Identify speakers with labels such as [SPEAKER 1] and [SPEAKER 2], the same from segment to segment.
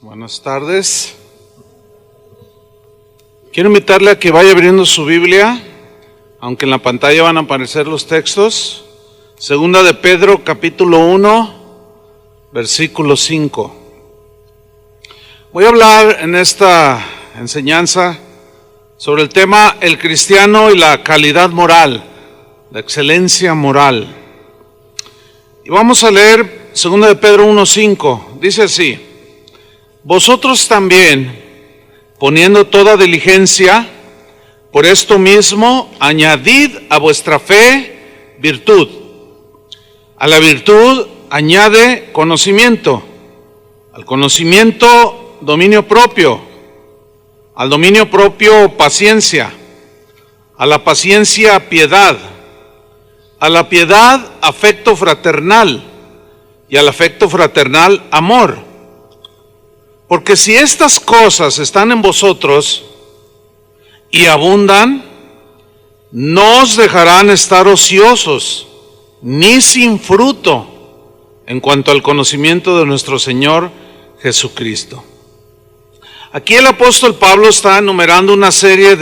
[SPEAKER 1] Buenas tardes. Quiero invitarle a que vaya abriendo su Biblia, aunque en la pantalla van a aparecer los textos. Segunda de Pedro, capítulo 1, versículo 5. Voy a hablar en esta enseñanza sobre el tema el cristiano y la calidad moral, la excelencia moral. Y vamos a leer segunda de Pedro 1:5. Dice así: vosotros también, poniendo toda diligencia, por esto mismo añadid a vuestra fe virtud. A la virtud añade conocimiento, al conocimiento dominio propio, al dominio propio paciencia, a la paciencia piedad, a la piedad afecto fraternal y al afecto fraternal amor. Porque si estas cosas están en vosotros y abundan, no os dejarán estar ociosos ni sin fruto en cuanto al conocimiento de nuestro Señor Jesucristo. Aquí el apóstol Pablo está enumerando una serie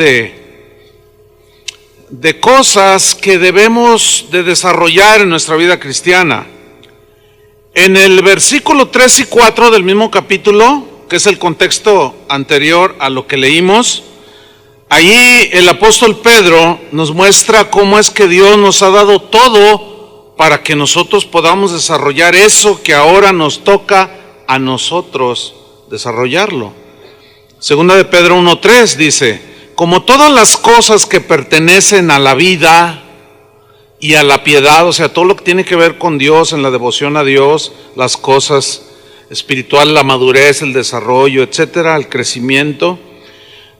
[SPEAKER 1] de cosas que debemos de desarrollar en nuestra vida cristiana. En el versículo 3 y 4 del mismo capítulo, que es el contexto anterior a lo que leímos, allí el apóstol Pedro nos muestra cómo es que Dios nos ha dado todo para que nosotros podamos desarrollar eso que ahora nos toca a nosotros desarrollarlo. Segunda de Pedro 1:3 dice: como todas las cosas que pertenecen a la vida y a la piedad, o sea, todo lo que tiene que ver con Dios, en la devoción a Dios, las cosas espiritual, la madurez, el desarrollo, etcétera, el crecimiento.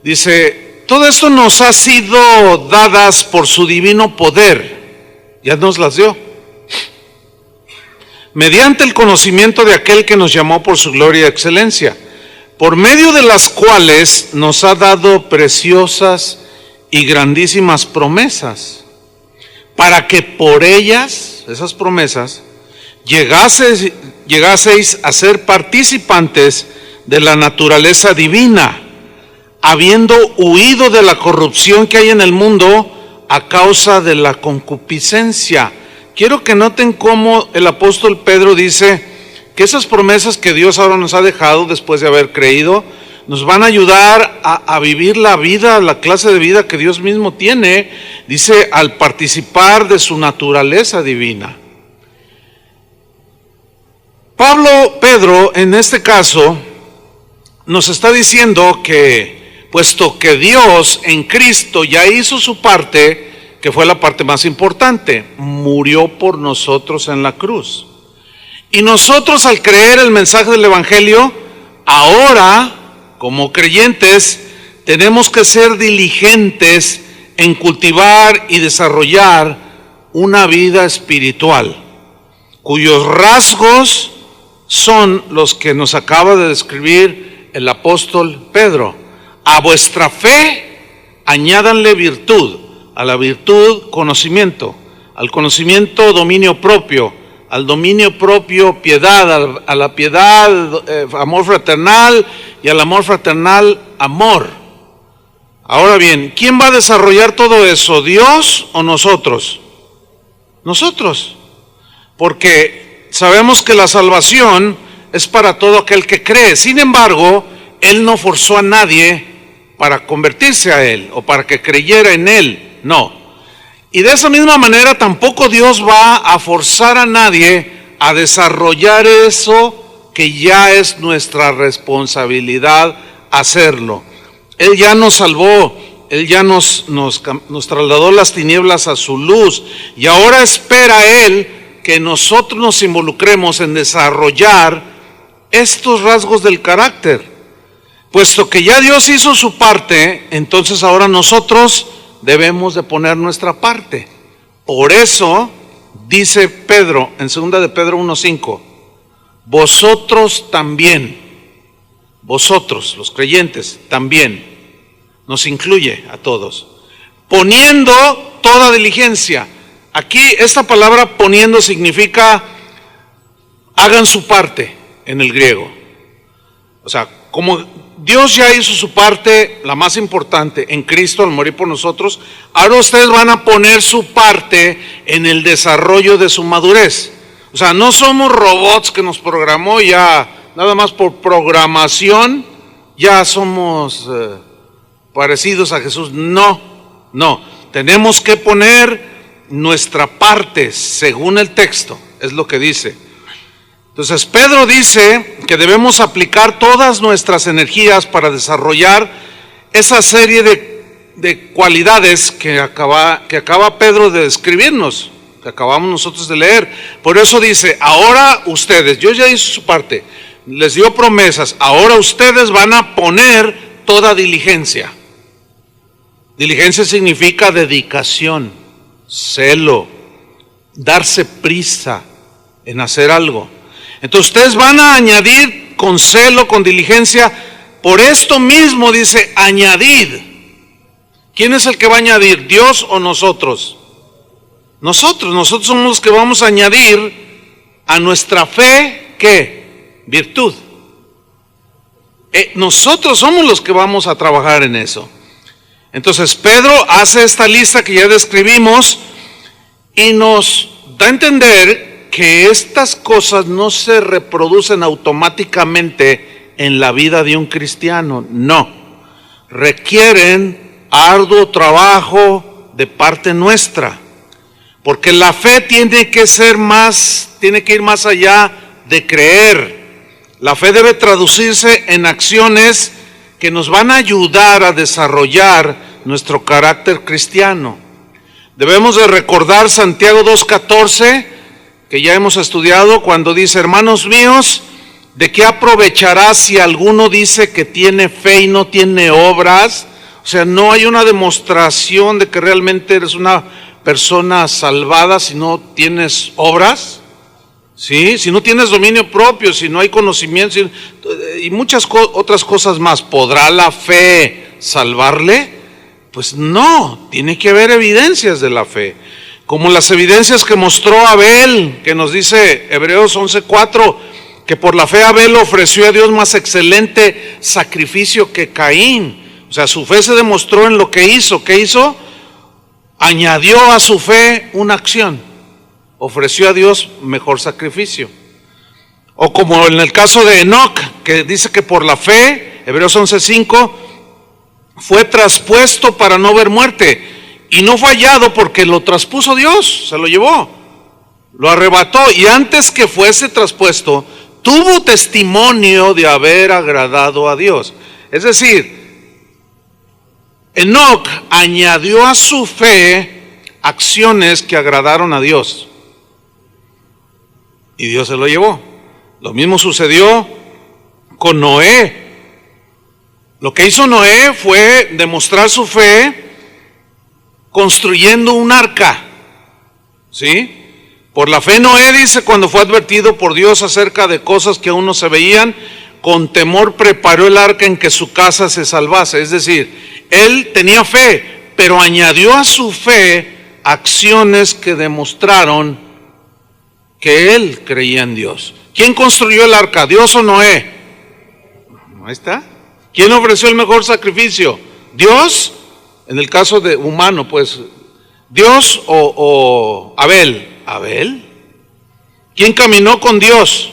[SPEAKER 1] Dice, todo esto nos ha sido dadas por su divino poder, ya nos las dio, mediante el conocimiento de aquel que nos llamó por su gloria y excelencia, por medio de las cuales nos ha dado preciosas y grandísimas promesas, para que por ellas, esas promesas, llegaseis a ser participantes de la naturaleza divina, habiendo huido de la corrupción que hay en el mundo a causa de la concupiscencia. Quiero que noten cómo el apóstol Pedro dice que esas promesas que Dios ahora nos ha dejado después de haber creído, nos van a ayudar a vivir la vida, la clase de vida que Dios mismo tiene, dice, al participar de su naturaleza divina. Pedro, en este caso, nos está diciendo que, puesto que Dios en Cristo ya hizo su parte, que fue la parte más importante, murió por nosotros en la cruz. Y nosotros, al creer el mensaje del Evangelio, ahora, como creyentes, tenemos que ser diligentes en cultivar y desarrollar una vida espiritual, cuyos rasgos son los que nos acaba de describir el apóstol Pedro. A vuestra fe añádanle virtud, a la virtud conocimiento, al conocimiento dominio propio, al dominio propio piedad, a la piedad amor fraternal y al amor fraternal amor. Ahora bien, ¿quién va a desarrollar todo eso? ¿Dios o nosotros? Nosotros, porque sabemos que la salvación es para todo aquel que cree. Sin embargo, Él no forzó a nadie para convertirse a Él o para que creyera en Él, no. Y de esa misma manera tampoco Dios va a forzar a nadie a desarrollar eso que ya es nuestra responsabilidad hacerlo. Él ya nos salvó, Él ya nos trasladó las tinieblas a su luz, y ahora espera Él que nosotros nos involucremos en desarrollar estos rasgos del carácter. Puesto que ya Dios hizo su parte, entonces ahora nosotros debemos de poner nuestra parte. Por eso dice Pedro en 2 de Pedro 1:5, vosotros también, vosotros los creyentes también, nos incluye a todos, poniendo toda diligencia. Aquí esta palabra poniendo significa hagan su parte en el griego. O sea, como Dios ya hizo su parte, la más importante, en Cristo al morir por nosotros, ahora ustedes van a poner su parte en el desarrollo de su madurez. O sea, no somos robots que nos programó ya, nada más por programación, ya somos parecidos a Jesús. No, tenemos que poner nuestra parte según el texto, es lo que dice. Entonces Pedro dice que debemos aplicar todas nuestras energías para desarrollar esa serie de cualidades que acaba Pedro de describirnos, que acabamos nosotros de leer. Por eso dice, ahora ustedes, Dios ya hizo su parte, les dio promesas, ahora ustedes van a poner toda diligencia. Diligencia significa dedicación, celo, darse prisa en hacer algo. Entonces ustedes van a añadir con celo, con diligencia, por esto mismo dice, añadid. ¿Quién es el que va a añadir? ¿Dios o nosotros? Nosotros somos los que vamos a añadir a nuestra fe, ¿qué? Virtud. Nosotros somos los que vamos a trabajar en eso. Entonces Pedro hace esta lista que ya describimos y nos da a entender que estas cosas no se reproducen automáticamente en la vida de un cristiano, no. Requieren arduo trabajo de parte nuestra, porque la fe tiene que ir más allá de creer. La fe debe traducirse en acciones que nos van a ayudar a desarrollar nuestro carácter cristiano. Debemos de recordar Santiago 2:14, que ya hemos estudiado, cuando dice, hermanos míos, ¿de qué aprovechará si alguno dice que tiene fe y no tiene obras? O sea, no hay una demostración de que realmente eres una persona salvada si no tienes obras, ¿sí? Si no tienes dominio propio, si no hay conocimiento y muchas otras cosas más. ¿Podrá la fe salvarle? Pues no, tiene que haber evidencias de la fe. Como las evidencias que mostró Abel, que nos dice Hebreos 11:4, que por la fe Abel ofreció a Dios más excelente sacrificio que Caín. O sea, su fe se demostró en lo que hizo. ¿Qué hizo? Añadió a su fe una acción. Ofreció a Dios mejor sacrificio. O como en el caso de Enoc, que dice que por la fe, Hebreos 11:5, fue traspuesto para no ver muerte. Y no fue hallado porque lo traspuso Dios, se lo llevó, lo arrebató. Y antes que fuese traspuesto, tuvo testimonio de haber agradado a Dios. Es decir, Enoc añadió a su fe acciones que agradaron a Dios. Y Dios se lo llevó. Lo mismo sucedió con Noé. Lo que hizo Noé fue demostrar su fe construyendo un arca, ¿sí? Por la fe Noé, dice, cuando fue advertido por Dios acerca de cosas que aún no se veían, con temor preparó el arca en que su casa se salvase. Es decir, él tenía fe, pero añadió a su fe acciones que demostraron que él creía en Dios. ¿Quién construyó el arca? ¿Dios o Noé? Ahí está. ¿Quién ofreció el mejor sacrificio? ¿Dios? En el caso de humano, pues, ¿Dios o Abel? Abel. ¿Quién caminó con Dios?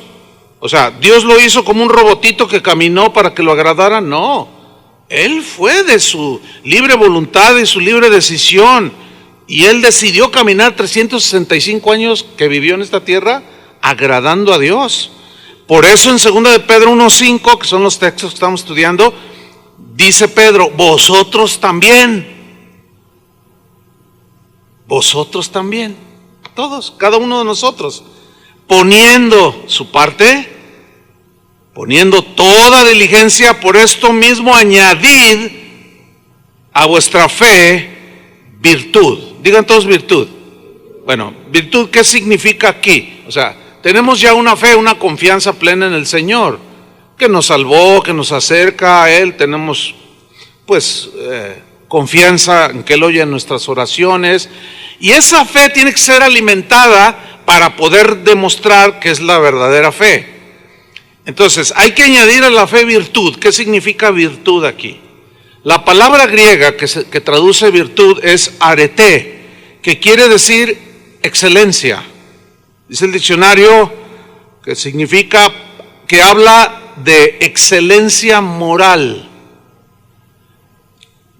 [SPEAKER 1] O sea, ¿Dios lo hizo como un robotito que caminó para que lo agradara? No. Él fue de su libre voluntad y su libre decisión. Y él decidió caminar 365 años que vivió en esta tierra agradando a Dios. Por eso en 2 de Pedro 1:5, que son los textos que estamos estudiando, dice Pedro, vosotros también, todos, cada uno de nosotros, poniendo su parte, poniendo toda diligencia, por esto mismo añadid a vuestra fe virtud. Digan todos virtud. Bueno, virtud, ¿qué significa aquí? O sea, tenemos ya una fe, una confianza plena en el Señor, que nos salvó, que nos acerca a Él. Tenemos pues confianza en que Él oye nuestras oraciones, y esa fe tiene que ser alimentada para poder demostrar que es la verdadera fe. Entonces, hay que añadir a la fe virtud. ¿Qué significa virtud aquí? La palabra griega que traduce virtud es arete, que quiere decir excelencia. Dice el diccionario que significa, que habla de excelencia moral,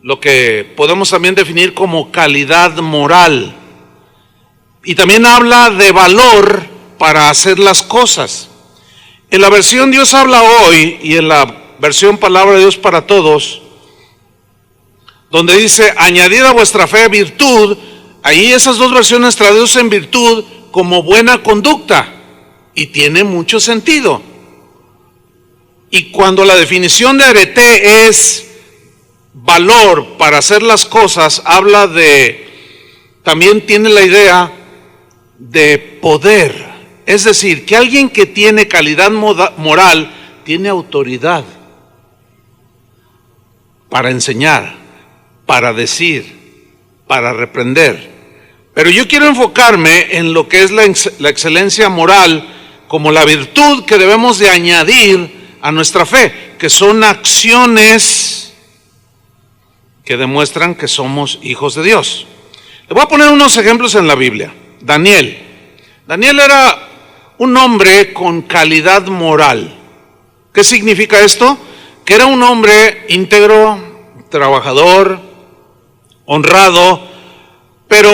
[SPEAKER 1] lo que podemos también definir como calidad moral. Y también habla de valor para hacer las cosas. En la versión Dios habla hoy y en la versión Palabra de Dios para todos, donde dice añadid a vuestra fe virtud, ahí esas dos versiones traducen virtud como buena conducta y tiene mucho sentido. Y cuando la definición de arete es valor para hacer las cosas, habla de, también tiene la idea de poder. Es decir, que alguien que tiene calidad moral tiene autoridad para enseñar, para decir, para reprender. Pero yo quiero enfocarme en lo que es la excelencia moral como la virtud que debemos de añadir a nuestra fe, que son acciones que demuestran que somos hijos de Dios. Le voy a poner unos ejemplos en la Biblia. Daniel era un hombre con calidad moral. ¿Qué significa esto? Que era un hombre íntegro, trabajador, honrado, pero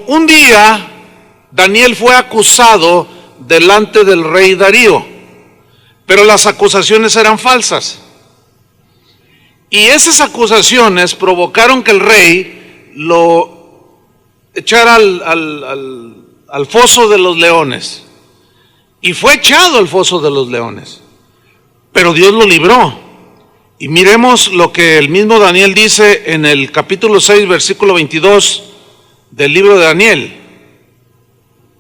[SPEAKER 1] un día Daniel fue acusado delante del rey Darío, pero las acusaciones eran falsas. Y esas acusaciones provocaron que el rey lo echara al foso de los leones. Y fue echado al foso de los leones. Pero Dios lo libró. Y miremos lo que el mismo Daniel dice en el capítulo 6, versículo 22 del libro de Daniel.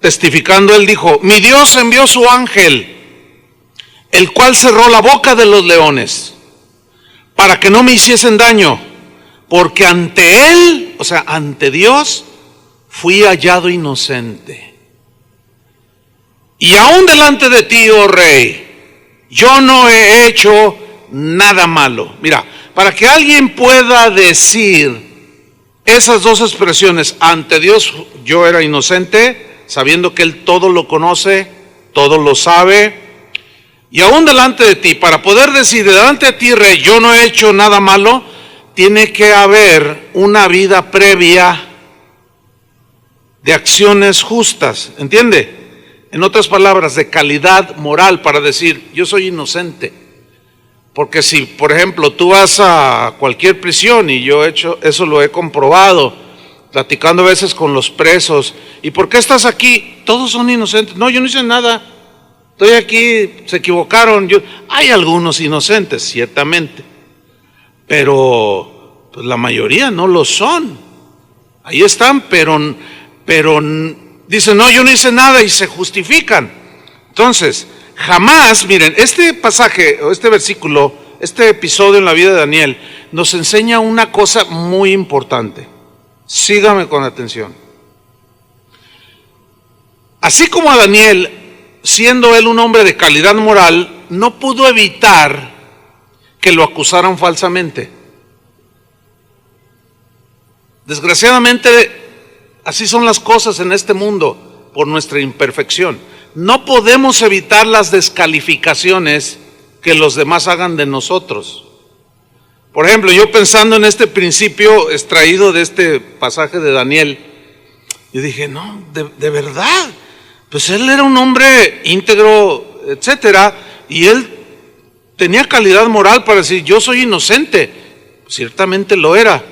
[SPEAKER 1] Testificando, él dijo: mi Dios envió su ángel, el cual cerró la boca de los leones, para que no me hiciesen daño, porque ante él, o sea, ante Dios, fui hallado inocente. Y aún delante de ti, oh rey, yo no he hecho nada malo. Mira, para que alguien pueda decir esas dos expresiones, ante Dios yo era inocente, sabiendo que Él todo lo conoce, todo lo sabe, y aún delante de ti, para poder decir delante de ti, rey, yo no he hecho nada malo, tiene que haber una vida previa de acciones justas, ¿entiende? En otras palabras, de calidad moral para decir, yo soy inocente. Porque si, por ejemplo, tú vas a cualquier prisión, y yo he hecho, eso lo he comprobado, platicando a veces con los presos, ¿y por qué estás aquí? Todos son inocentes. No, yo no hice nada, estoy aquí, se equivocaron. Hay algunos inocentes, ciertamente, pero pues, la mayoría no lo son. Ahí están, pero dicen, no, yo no hice nada, y se justifican. Entonces, jamás, miren, este pasaje, o este versículo, este episodio en la vida de Daniel, nos enseña una cosa muy importante. Sígame con atención. Así como a Daniel, siendo él un hombre de calidad moral, no pudo evitar que lo acusaran falsamente. Desgraciadamente, así son las cosas en este mundo por nuestra imperfección. No podemos evitar las descalificaciones que los demás hagan de nosotros. Por ejemplo, yo pensando en este principio extraído de este pasaje de Daniel, yo dije, no, de verdad, pues él era un hombre íntegro, etcétera, y él tenía calidad moral para decir, yo soy inocente. Ciertamente lo era,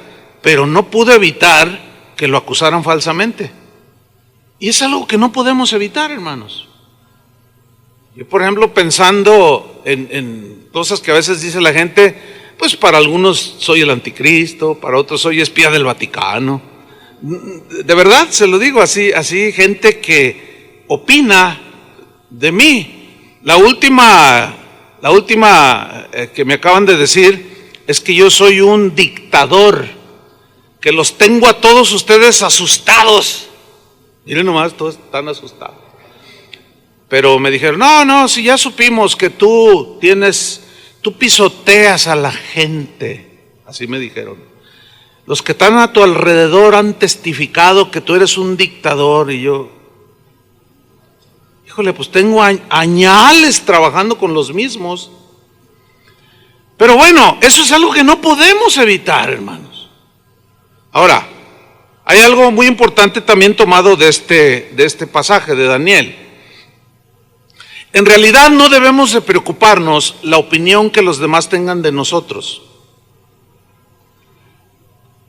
[SPEAKER 1] pero no pudo evitar que lo acusaran falsamente. Y es algo que no podemos evitar, hermanos. Yo, por ejemplo, pensando en cosas que a veces dice la gente, pues para algunos soy el anticristo, para otros soy espía del Vaticano. De verdad, se lo digo así gente que opina de mí. La última que me acaban de decir es que yo soy un dictador, que los tengo a todos ustedes asustados. Miren nomás, todos están asustados. pero me dijeron, no, si ya supimos que tú pisoteas a la gente, así me dijeron. Los que están a tu alrededor han testificado que tú eres un dictador. Y yo, híjole, pues tengo añales trabajando con los mismos. Pero bueno, eso es algo que no podemos evitar, hermanos. Ahora, hay algo muy importante también tomado de este pasaje de Daniel. En realidad no debemos de preocuparnos la opinión que los demás tengan de nosotros.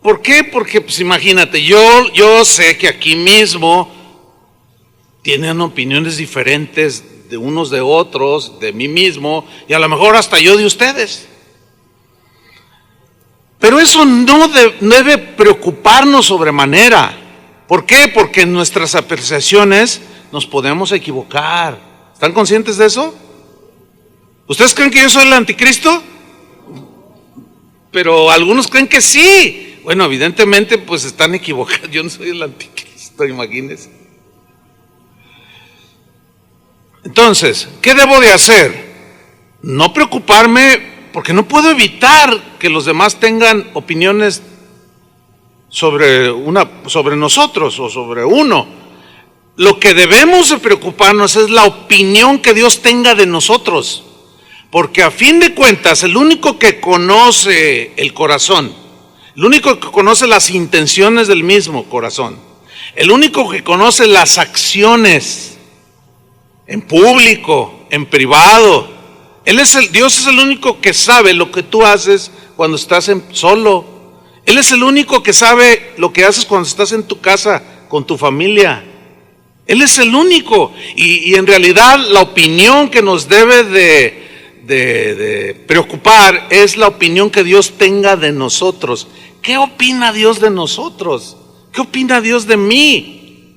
[SPEAKER 1] ¿Por qué? Porque pues imagínate, yo sé que aquí mismo tienen opiniones diferentes de unos de otros, de mí mismo, y a lo mejor hasta yo de ustedes. Pero eso no debe preocuparnos sobremanera. ¿Por qué? Porque en nuestras apreciaciones nos podemos equivocar. ¿Están conscientes de eso? ¿Ustedes creen que yo soy el anticristo? Pero algunos creen que sí. Bueno, evidentemente pues están equivocados. Yo no soy el anticristo, imagínense. Entonces, ¿qué debo de hacer? No preocuparme, porque no puedo evitar que los demás tengan opiniones sobre nosotros o sobre uno. Lo que debemos de preocuparnos es la opinión que Dios tenga de nosotros, porque a fin de cuentas el único que conoce el corazón, el único que conoce las intenciones del mismo corazón, el único que conoce las acciones en público, en privado, Dios es el único que sabe lo que tú haces cuando estás solo. Él es el único que sabe lo que haces cuando estás en tu casa con tu familia. Él es el único, y en realidad la opinión que nos debe de preocupar es la opinión que Dios tenga de nosotros. ¿Qué opina Dios de nosotros? ¿Qué opina Dios de mí?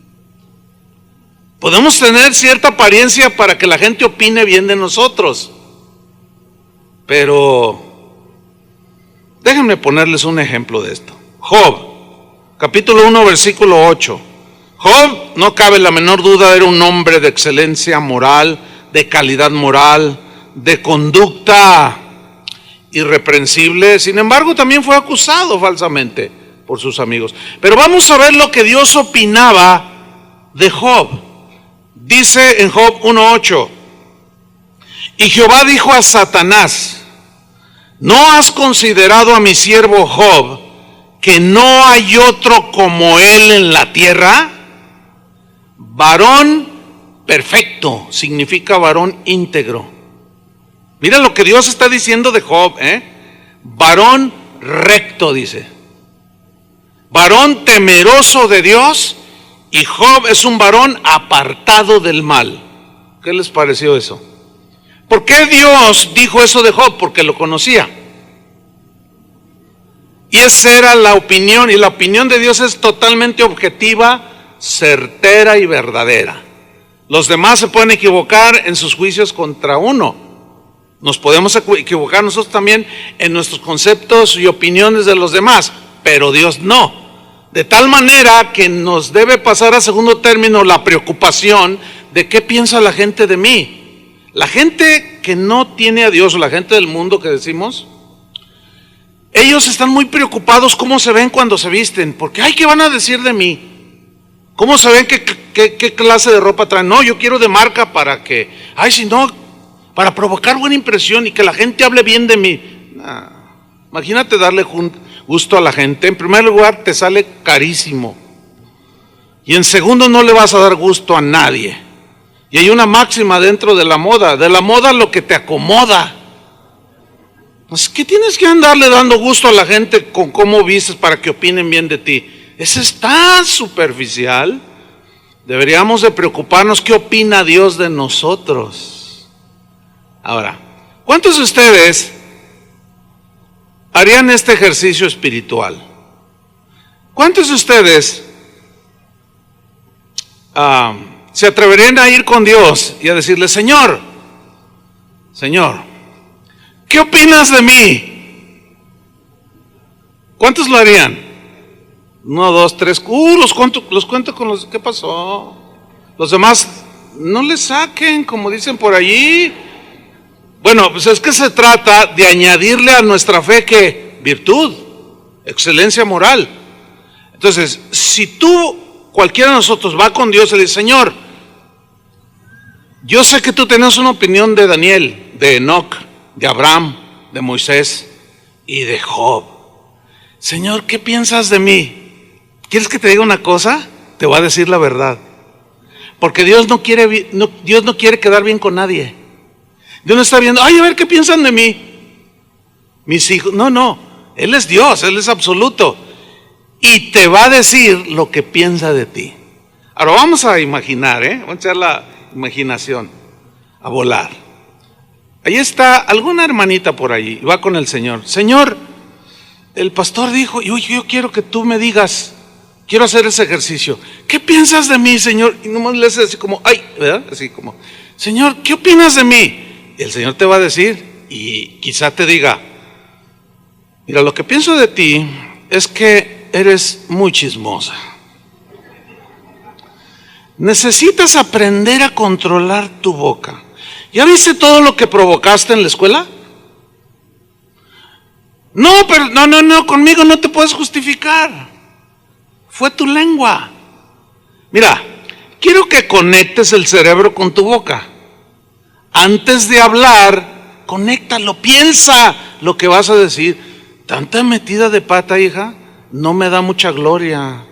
[SPEAKER 1] Podemos tener cierta apariencia para que la gente opine bien de nosotros, pero déjenme ponerles un ejemplo de esto. Job, capítulo 1, versículo 8. Job, no cabe la menor duda, era un hombre de excelencia moral, de calidad moral, de conducta irreprensible. Sin embargo, también fue acusado falsamente por sus amigos. Pero vamos a ver lo que Dios opinaba de Job. Dice en Job 1:8, y Jehová dijo a Satanás, ¿no has considerado a mi siervo Job, que no hay otro como él en la tierra? Varón perfecto significa varón íntegro. Mira lo que Dios está diciendo de Job, varón recto, dice. Varón temeroso de Dios, y Job es un varón apartado del mal. ¿Qué les pareció eso? ¿Por qué Dios dijo eso de Job? Porque lo conocía. Y esa era la opinión, y la opinión de Dios es totalmente objetiva, certera y verdadera. Los demás se pueden equivocar en sus juicios contra uno. Nos podemos equivocar nosotros también en nuestros conceptos y opiniones de los demás, pero Dios no. De tal manera que nos debe pasar a segundo término la preocupación de qué piensa la gente de mí. La gente que no tiene a Dios, o la gente del mundo que decimos, ellos están muy preocupados cómo se ven cuando se visten, porque ay, ¿qué van a decir de mí? ¿Cómo se ven? ¿Qué clase de ropa traen? No, yo quiero de marca para que, ay, si no, para provocar buena impresión y que la gente hable bien de mí. Nah, imagínate darle gusto a la gente. En primer lugar, te sale carísimo. Y en segundo, no le vas a dar gusto a nadie. Y hay una máxima dentro de la moda lo que te acomoda. Pues, ¿qué tienes que andarle dando gusto a la gente con cómo vistes para que opinen bien de ti? Eso es tan superficial. Deberíamos de preocuparnos qué opina Dios de nosotros. Ahora, ¿cuántos de ustedes harían este ejercicio espiritual? ¿Cuántos de ustedes se atreverían a ir con Dios y a decirle, Señor, ¿qué opinas de mí? ¿Cuántos lo harían? 1, 2, 3, los cuento con los, ¿qué pasó? Los demás no le saquen, como dicen por allí. Bueno, pues es que se trata de añadirle a nuestra fe que virtud, excelencia moral. Entonces, si cualquiera de nosotros va con Dios y le dice, Señor, yo sé que tú tenías una opinión de Daniel, de Enoc, de Abraham, de Moisés y de Job. Señor, ¿qué piensas de mí? ¿Quieres que te diga una cosa? Te voy a decir la verdad. Porque Dios no quiere quedar bien con nadie. Dios no está viendo, ay, a ver qué piensan de mí mis hijos. No, Él es Dios, Él es absoluto. Y te va a decir lo que piensa de ti. Ahora vamos a imaginar, vamos a echar la imaginación a volar. Ahí está alguna hermanita por allí, va con el Señor. Señor, el pastor dijo, yo quiero que tú me digas, quiero hacer ese ejercicio. ¿Qué piensas de mí, Señor? Y nomás le hace así como, ay, ¿verdad? Así como, Señor, ¿qué opinas de mí? Y el Señor te va a decir, y quizá te diga, mira, lo que pienso de ti es que eres muy chismosa. Necesitas aprender a controlar tu boca. ¿Ya viste todo lo que provocaste en la escuela? No, pero no, conmigo no te puedes justificar. Fue tu lengua. Mira, quiero que conectes el cerebro con tu boca. Antes de hablar, conéctalo, piensa lo que vas a decir. Tanta metida de pata, hija, no me da mucha gloria.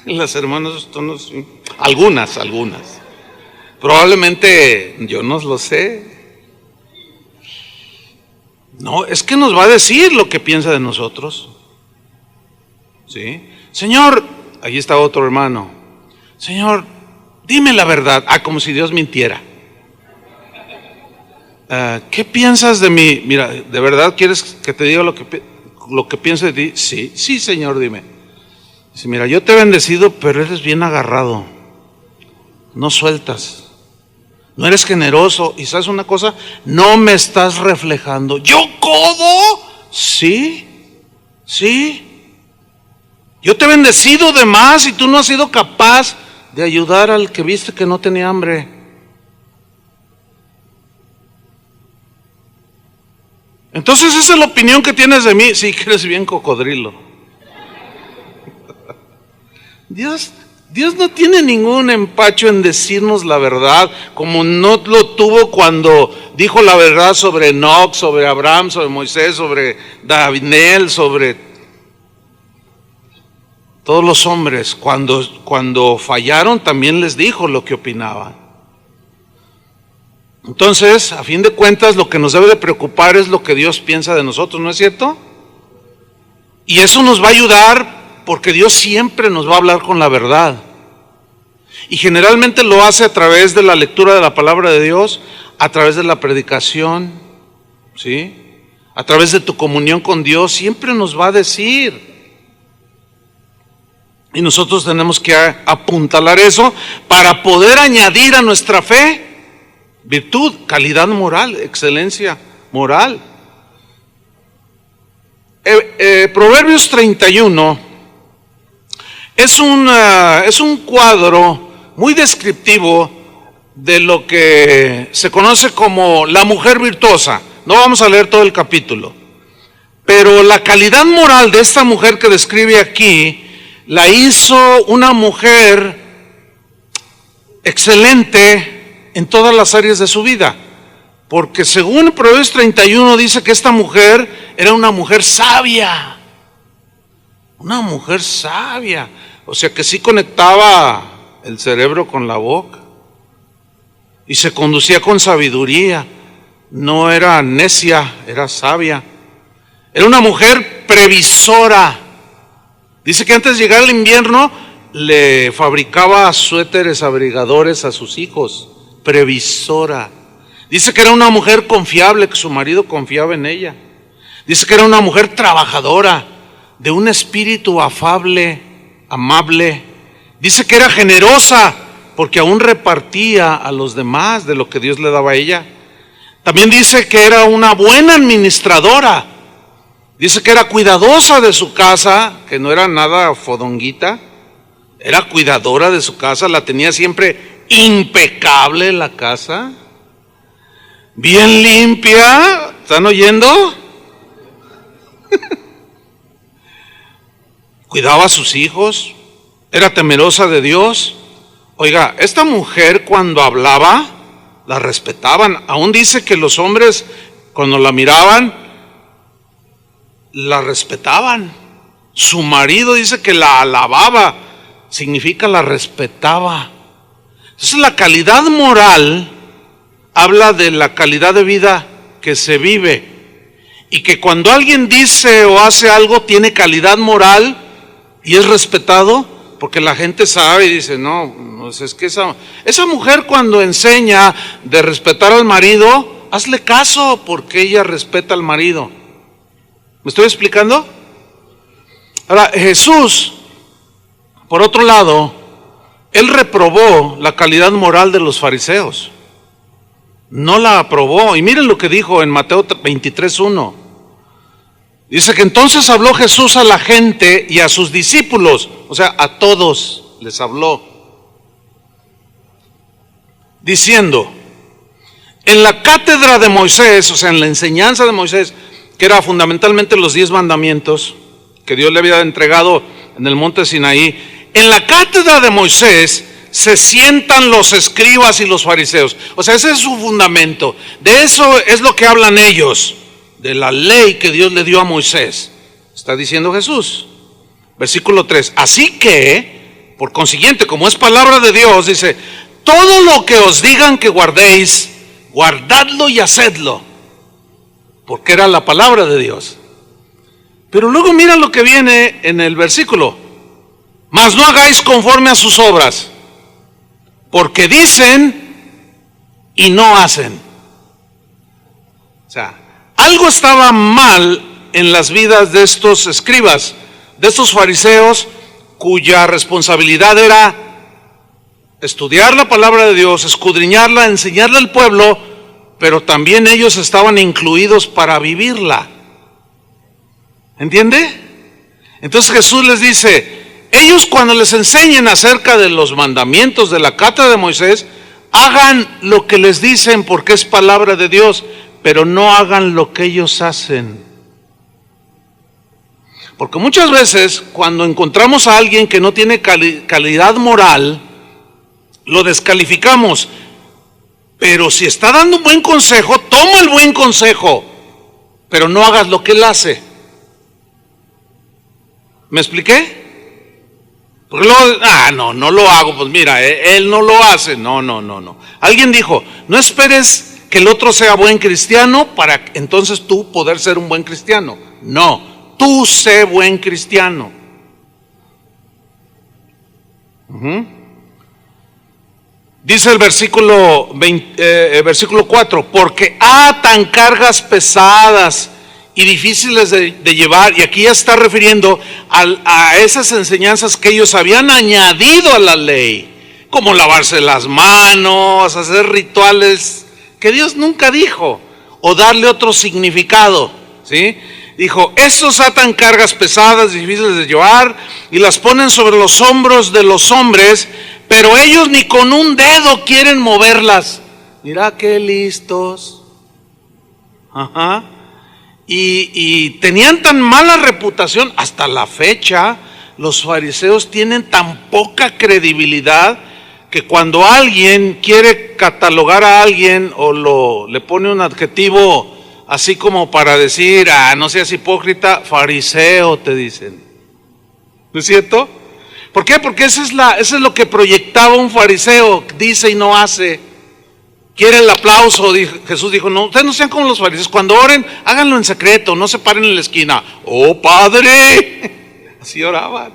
[SPEAKER 1] Las hermanas, algunas. Probablemente yo no lo sé. No, es que nos va a decir lo que piensa de nosotros. ¿Sí? Señor, ahí está otro hermano. Señor, dime la verdad. Como si Dios mintiera. ¿Qué piensas de mí? Mira, ¿de verdad quieres que te diga lo que pienso de ti? Sí, Señor, dime. Dice, mira, yo te he bendecido, pero eres bien agarrado. No sueltas. No eres generoso. Y ¿sabes una cosa? No me estás reflejando. ¿Yo codo? Sí. Yo te he bendecido de más y tú no has sido capaz de ayudar al que viste que no tenía hambre. Entonces esa es la opinión que tienes de mí. Sí, que eres bien cocodrilo. Dios no tiene ningún empacho en decirnos la verdad, como no lo tuvo cuando dijo la verdad sobre Enoc, sobre Abraham, sobre Moisés, sobre Daniel, sobre todos los hombres. Cuando fallaron también les dijo lo que opinaban. Entonces, a fin de cuentas, lo que nos debe de preocupar es lo que Dios piensa de nosotros, ¿no es cierto? Y eso nos va a ayudar porque Dios siempre nos va a hablar con la verdad. Y generalmente lo hace a través de la lectura de la palabra de Dios, a través de la predicación, ¿sí? A través de tu comunión con Dios, siempre nos va a decir. Y nosotros tenemos que apuntalar eso para poder añadir a nuestra fe virtud, calidad moral, excelencia moral. Proverbios 31 es un cuadro muy descriptivo de lo que se conoce como la mujer virtuosa. No vamos a leer todo el capítulo, pero la calidad moral de esta mujer que describe aquí la hizo una mujer excelente en todas las áreas de su vida, porque según Proverbios 31 dice que esta mujer era una mujer sabia. Una mujer sabia, o sea que sí conectaba el cerebro con la boca y se conducía con sabiduría, no era necia, era sabia. Era una mujer previsora. Dice que antes de llegar el invierno le fabricaba suéteres abrigadores a sus hijos, previsora. Dice que era una mujer confiable, que su marido confiaba en ella. Dice que era una mujer trabajadora, de un espíritu afable, amable. Dice que era generosa, porque aún repartía a los demás de lo que Dios le daba a ella. También dice que era una buena administradora. Dice que era cuidadosa de su casa, que no era nada fodonguita. Era cuidadora de su casa, la tenía siempre impecable la casa, bien limpia. ¿Están oyendo? Cuidaba a sus hijos, era temerosa de Dios. Oiga, esta mujer cuando hablaba, la respetaban. Aún dice que los hombres cuando la miraban, la respetaban. Su marido dice que la alababa, significa la respetaba. Entonces la calidad moral habla de la calidad de vida que se vive, y que cuando alguien dice o hace algo tiene calidad moral y es respetado, porque la gente sabe y dice, no, es que esa mujer cuando enseña de respetar al marido, hazle caso porque ella respeta al marido. ¿Me estoy explicando? Ahora, Jesús, por otro lado, Él reprobó la calidad moral de los fariseos. No la aprobó. Y miren lo que dijo en Mateo 23:1. Dice que entonces habló Jesús a la gente y a sus discípulos, o sea, a todos les habló, diciendo, en la cátedra de Moisés, o sea, en la enseñanza de Moisés, que era fundamentalmente los 10 mandamientos que Dios le había entregado en el monte Sinaí, en la cátedra de Moisés se sientan los escribas y los fariseos. O sea, ese es su fundamento. De eso es lo que hablan ellos, de la ley que Dios le dio a Moisés. Está diciendo Jesús. Versículo 3. Así que, por consiguiente, como es palabra de Dios, dice, todo lo que os digan que guardéis, guardadlo y hacedlo. Porque era la palabra de Dios. Pero luego mira lo que viene en el versículo. Mas no hagáis conforme a sus obras, porque dicen y no hacen. O sea, algo estaba mal en las vidas de estos escribas, de estos fariseos, cuya responsabilidad era estudiar la palabra de Dios, escudriñarla, enseñarla al pueblo, pero también ellos estaban incluidos para vivirla. ¿Entiende? Entonces Jesús les dice, ellos cuando les enseñen acerca de los mandamientos de la cátedra de Moisés, hagan lo que les dicen porque es palabra de Dios, pero no hagan lo que ellos hacen. Porque muchas veces cuando encontramos a alguien que no tiene calidad moral, lo descalificamos. Pero si está dando un buen consejo, toma el buen consejo, pero no hagas lo que él hace. ¿Me expliqué? Porque luego, no lo hago, pues mira, él no lo hace. No. Alguien dijo, no esperes que el otro sea buen cristiano para entonces tú poder ser un buen cristiano. No, tú sé buen cristiano. Dice el versículo 4, porque atan cargas pesadas y difíciles de llevar, y aquí ya está refiriendo a esas enseñanzas que ellos habían añadido a la ley, como lavarse las manos, hacer rituales que Dios nunca dijo, o darle otro significado, ¿sí? Dijo, estos atan cargas pesadas y difíciles de llevar y las ponen sobre los hombros de los hombres, pero ellos ni con un dedo quieren moverlas. Mira qué listos. Y tenían tan mala reputación, hasta la fecha, los fariseos tienen tan poca credibilidad que cuando alguien quiere catalogar a alguien o le pone un adjetivo así como para decir, no seas hipócrita, fariseo te dicen. ¿No es cierto? ¿Por qué? Porque eso es lo que proyectaba un fariseo, dice y no hace. Quiere el aplauso, Jesús dijo, no, ustedes no sean como los fariseos, cuando oren, háganlo en secreto, no se paren en la esquina. ¡Oh, Padre! Así oraban.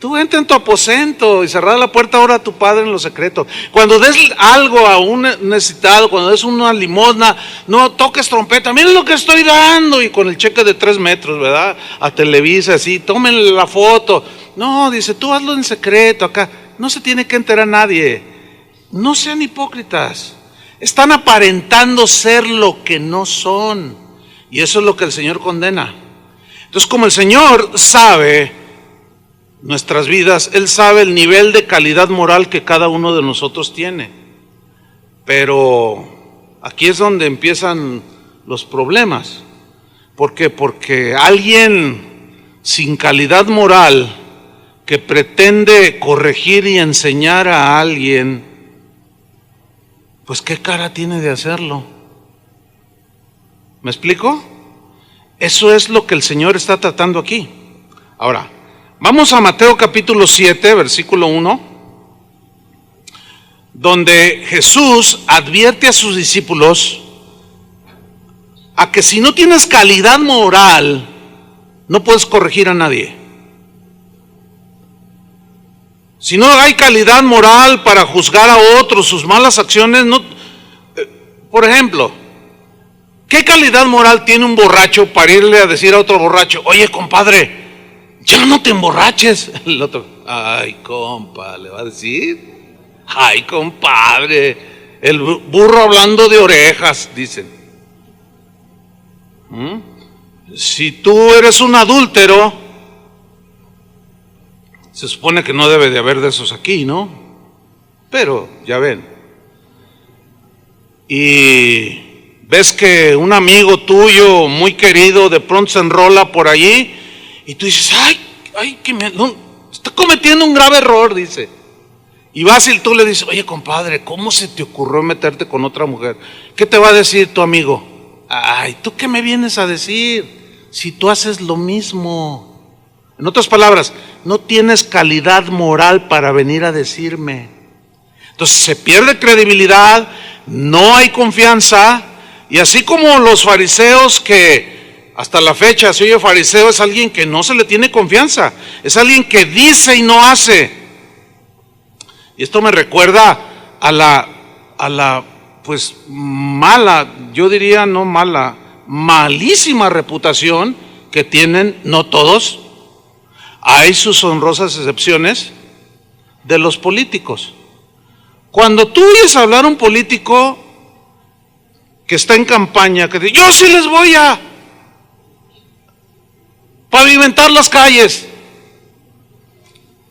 [SPEAKER 1] Tú entra en tu aposento y cerrada la puerta, ora a tu Padre en lo secreto. Cuando des algo a un necesitado, cuando des una limosna, no toques trompeta, miren lo que estoy dando, y con el cheque de 3 metros, ¿verdad? A Televisa, así, tómenle la foto. No, dice, tú hazlo en secreto acá, no se tiene que enterar nadie. No sean hipócritas, están aparentando ser lo que no son, y eso es lo que el Señor condena. Entonces, como el Señor sabe nuestras vidas, Él sabe el nivel de calidad moral que cada uno de nosotros tiene. Pero aquí es donde empiezan los problemas. ¿Por qué? Porque alguien sin calidad moral que pretende corregir y enseñar a alguien, pues ¿qué cara tiene de hacerlo? ¿Me explico? Eso es lo que el Señor está tratando aquí. Ahora, vamos a Mateo capítulo 7, versículo 1, donde Jesús advierte a sus discípulos a que si no tienes calidad moral, no puedes corregir a nadie. Si no hay calidad moral para juzgar a otros sus malas acciones, no. Por ejemplo, ¿qué calidad moral tiene un borracho para irle a decir a otro borracho: oye, compadre, ya no te emborraches? El otro: ay, compa, le va a decir: ay, compadre, el burro hablando de orejas, dicen. Si tú eres un adúltero, se supone que no debe de haber de esos aquí, ¿no? Pero ya ven. Y ves que un amigo tuyo muy querido de pronto se enrola por allí y tú dices: ay, está cometiendo un grave error, dice. Y vas y tú le dices: oye, compadre, ¿cómo se te ocurrió meterte con otra mujer? ¿Qué te va a decir tu amigo? Ay, ¿tú qué me vienes a decir si tú haces lo mismo? En otras palabras, no tienes calidad moral para venir a decirme. Entonces se pierde credibilidad, no hay confianza, y así como los fariseos, que hasta la fecha, si oye fariseo, es alguien que no se le tiene confianza, es alguien que dice y no hace. Y esto me recuerda a la pues mala, yo diría no mala, malísima reputación que tienen, no todos, hay sus honrosas excepciones, de los políticos. Cuando tú oyes hablar a un político que está en campaña, que dice: yo sí les voy a pavimentar las calles,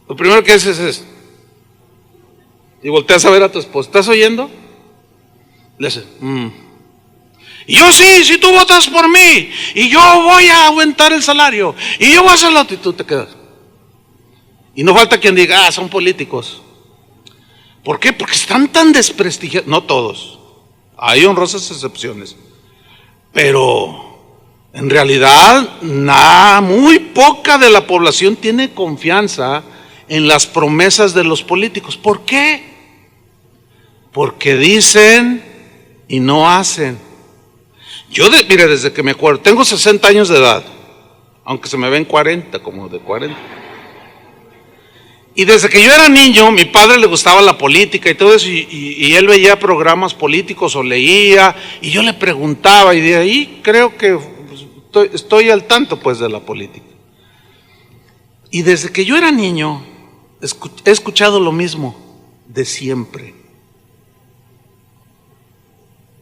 [SPEAKER 1] lo primero que haces es, y volteas a ver a tu esposa: ¿estás oyendo? Le haces, Y yo sí, si tú votas por mí, y yo voy a aumentar el salario, y yo voy a hacer lo otro, y tú te quedas. Y no falta quien diga: son políticos. ¿Por qué? Porque están tan desprestigiados. No todos, hay honrosas excepciones, pero en realidad muy poca de la población tiene confianza en las promesas de los políticos. ¿Por qué? Porque dicen y no hacen. Yo, mire, desde que me acuerdo, tengo 60 años de edad, aunque se me ven 40, como de 40. Y desde que yo era niño, mi padre le gustaba la política y todo eso, y él veía programas políticos o leía, y yo le preguntaba, y de ahí creo que estoy al tanto pues de la política. Y desde que yo era niño, he escuchado lo mismo de siempre.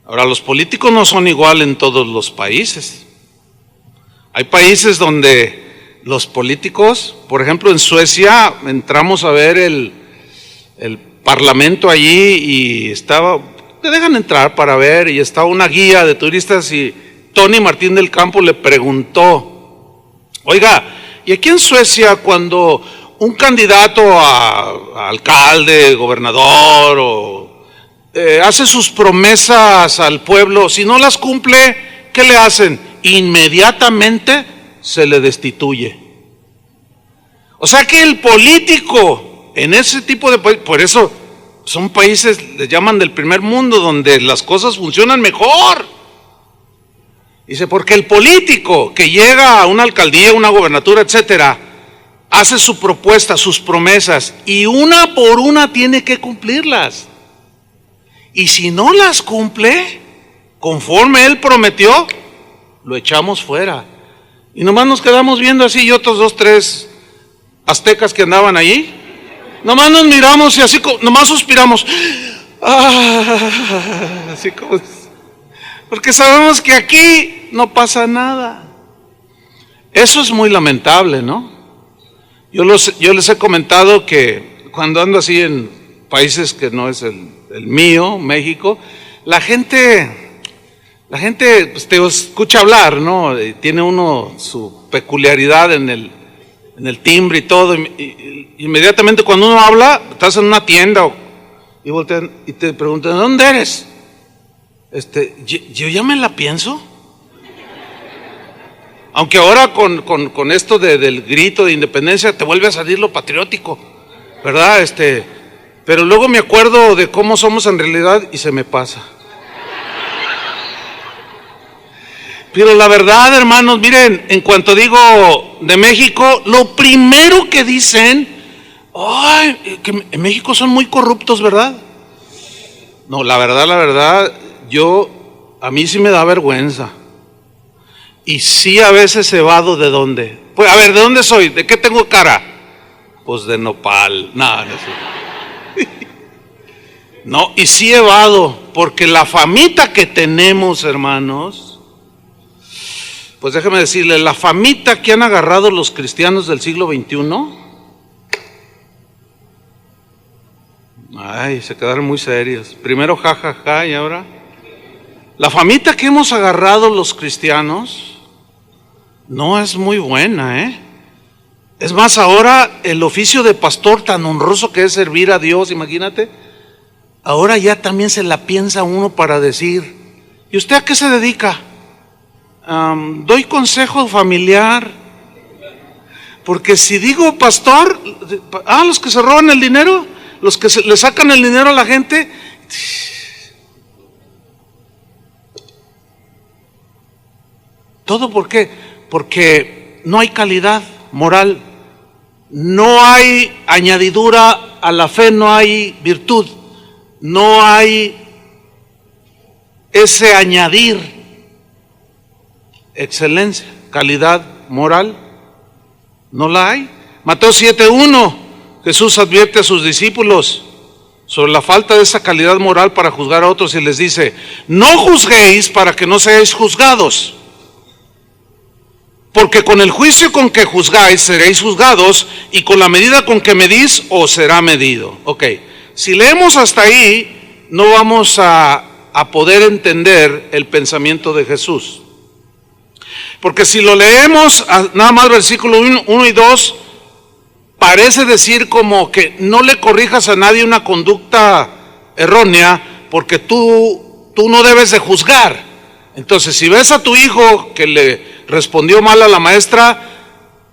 [SPEAKER 1] Ahora, los políticos no son igual en todos los países. Hay países donde los políticos, por ejemplo en Suecia, entramos a ver el parlamento allí y te dejan entrar para ver, y estaba una guía de turistas y Tony Martín del Campo le preguntó: oiga, ¿y aquí en Suecia cuando un candidato a alcalde, gobernador o hace sus promesas al pueblo, si no las cumple, ¿qué le hacen? Inmediatamente se le destituye? O sea que el político en ese tipo de países, por eso son países, les llaman del primer mundo, donde las cosas funcionan mejor. Dice, porque el político que llega a una alcaldía, una gobernatura, etcétera, hace su propuesta, sus promesas, y una por una tiene que cumplirlas. Y si no las cumple, conforme él prometió, lo echamos fuera. Y nomás nos quedamos viendo así, y otros 2, 3 aztecas que andaban allí, nomás nos miramos y así, nomás suspiramos. Así como, porque sabemos que aquí no pasa nada. Eso es muy lamentable, ¿no? Yo les he comentado que cuando ando así en países que no es el mío, México, la gente pues, te escucha hablar, ¿no? Y tiene uno su peculiaridad en el timbre y todo. Y inmediatamente cuando uno habla, estás en una tienda y voltean y te preguntan, ¿de dónde eres? Yo ya me la pienso. Aunque ahora con esto del grito de independencia te vuelve a salir lo patriótico, ¿verdad? Pero luego me acuerdo de cómo somos en realidad y se me pasa. Pero la verdad, hermanos, miren, en cuanto digo de México, lo primero que dicen, ay, que en México son muy corruptos, ¿verdad? No, la verdad, a mí sí me da vergüenza. Y sí a veces evado de dónde. Pues a ver, ¿de dónde soy? ¿De qué tengo cara? Pues de nopal. No, no sé. No, y sí evado, porque la famita que tenemos, hermanos, pues déjeme decirle, la famita que han agarrado los cristianos del siglo XXI, ay, se quedaron muy serios. Primero jajaja y ahora. La famita que hemos agarrado los cristianos no es muy buena, ¿eh? Es más, ahora el oficio de pastor tan honroso que es servir a Dios, imagínate, ahora ya también se la piensa uno para decir, ¿y usted a qué se dedica? Doy consejo familiar, porque si digo pastor, los que se roban el dinero, los que le sacan el dinero a la gente, ¿todo por qué? Porque no hay calidad moral, no hay añadidura a la fe, no hay virtud, no hay ese añadir excelencia, calidad moral, no la hay. Mateo 7:1, Jesús advierte a sus discípulos sobre la falta de esa calidad moral para juzgar a otros y les dice, no juzguéis para que no seáis juzgados. Porque con el juicio con que juzgáis seréis juzgados y con la medida con que medís os será medido. Ok, si leemos hasta ahí no vamos a poder entender el pensamiento de Jesús. Porque si lo leemos nada más versículo 1 y 2, parece decir como que no le corrijas a nadie una conducta errónea porque tú no debes de juzgar. Entonces si ves a tu hijo que le respondió mal a la maestra,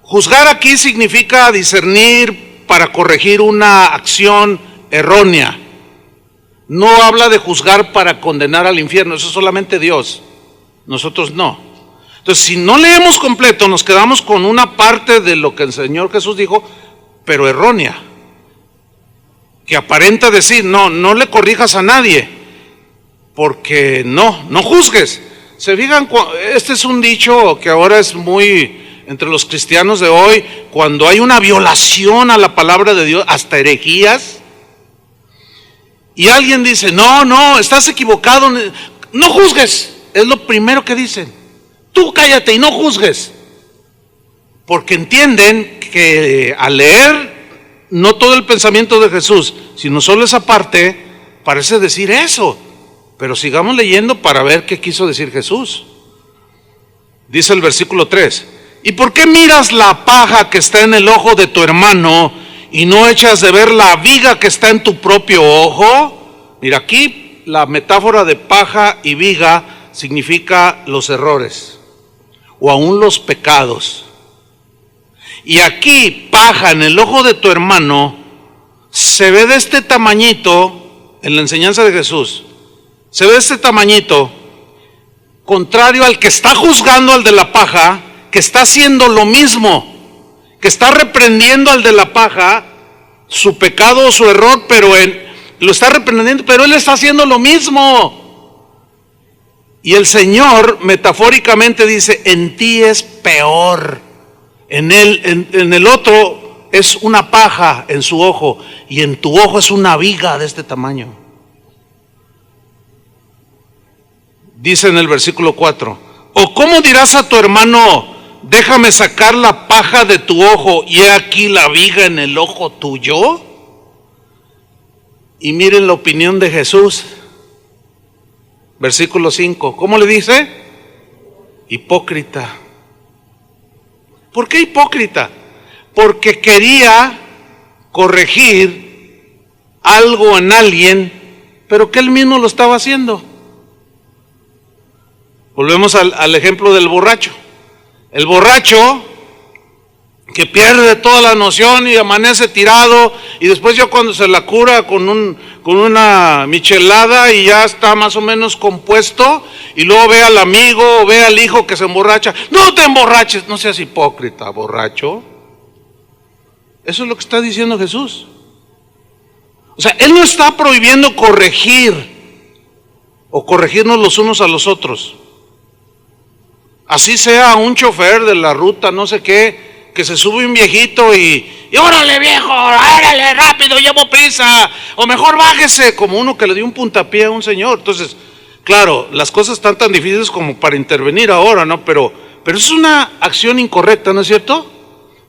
[SPEAKER 1] juzgar aquí significa discernir para corregir una acción errónea. No habla de juzgar para condenar al infierno, eso es solamente Dios, nosotros no. Entonces si no leemos completo nos quedamos con una parte de lo que el Señor Jesús dijo, pero errónea, que aparenta decir, no le corrijas a nadie, porque no juzgues. Se fijan, este es un dicho que ahora es muy entre los cristianos de hoy, cuando hay una violación a la palabra de Dios, hasta herejías, y alguien dice, no, estás equivocado, no juzgues, es lo primero que dicen, tú cállate y no juzgues, porque entienden que al leer no todo el pensamiento de Jesús, sino solo esa parte, parece decir eso. Pero sigamos leyendo para ver qué quiso decir Jesús. Dice el versículo 3, ¿y por qué miras la paja que está en el ojo de tu hermano y no echas de ver la viga que está en tu propio ojo? Mira, aquí la metáfora de paja y viga significa los errores o aún los pecados. Y aquí paja en el ojo de tu hermano se ve de este tamañito en la enseñanza de Jesús. Se ve este tamañito, contrario al que está juzgando al de la paja, que está haciendo lo mismo, que está reprendiendo al de la paja, su pecado o su error, pero lo está reprendiendo, pero él está haciendo lo mismo. Y el Señor metafóricamente dice, en ti es peor, en el otro es una paja en su ojo, y en tu ojo es una viga de este tamaño. Dice en el versículo 4, ¿o cómo dirás a tu hermano, déjame sacar la paja de tu ojo y he aquí la viga en el ojo tuyo. Y miren la opinión de Jesús. Versículo 5. ¿Cómo le dice? Hipócrita. ¿Por qué hipócrita? Porque quería corregir algo en alguien, pero que él mismo lo estaba haciendo. Volvemos al ejemplo del borracho. El borracho que pierde toda la noción y amanece tirado, y después ya cuando se la cura con una michelada y ya está más o menos compuesto, y luego ve al amigo o ve al hijo que se emborracha. No te emborraches, no seas hipócrita, borracho. Eso es lo que está diciendo Jesús. O sea, Él no está prohibiendo corregir o corregirnos los unos a los otros. Así sea un chofer de la ruta, no sé qué, que se sube un viejito y órale viejo, órale rápido, llevo prisa, o mejor bájese, como uno que le dio un puntapié a un señor. Entonces, claro, las cosas están tan difíciles como para intervenir ahora, ¿no? Pero es una acción incorrecta, ¿no es cierto?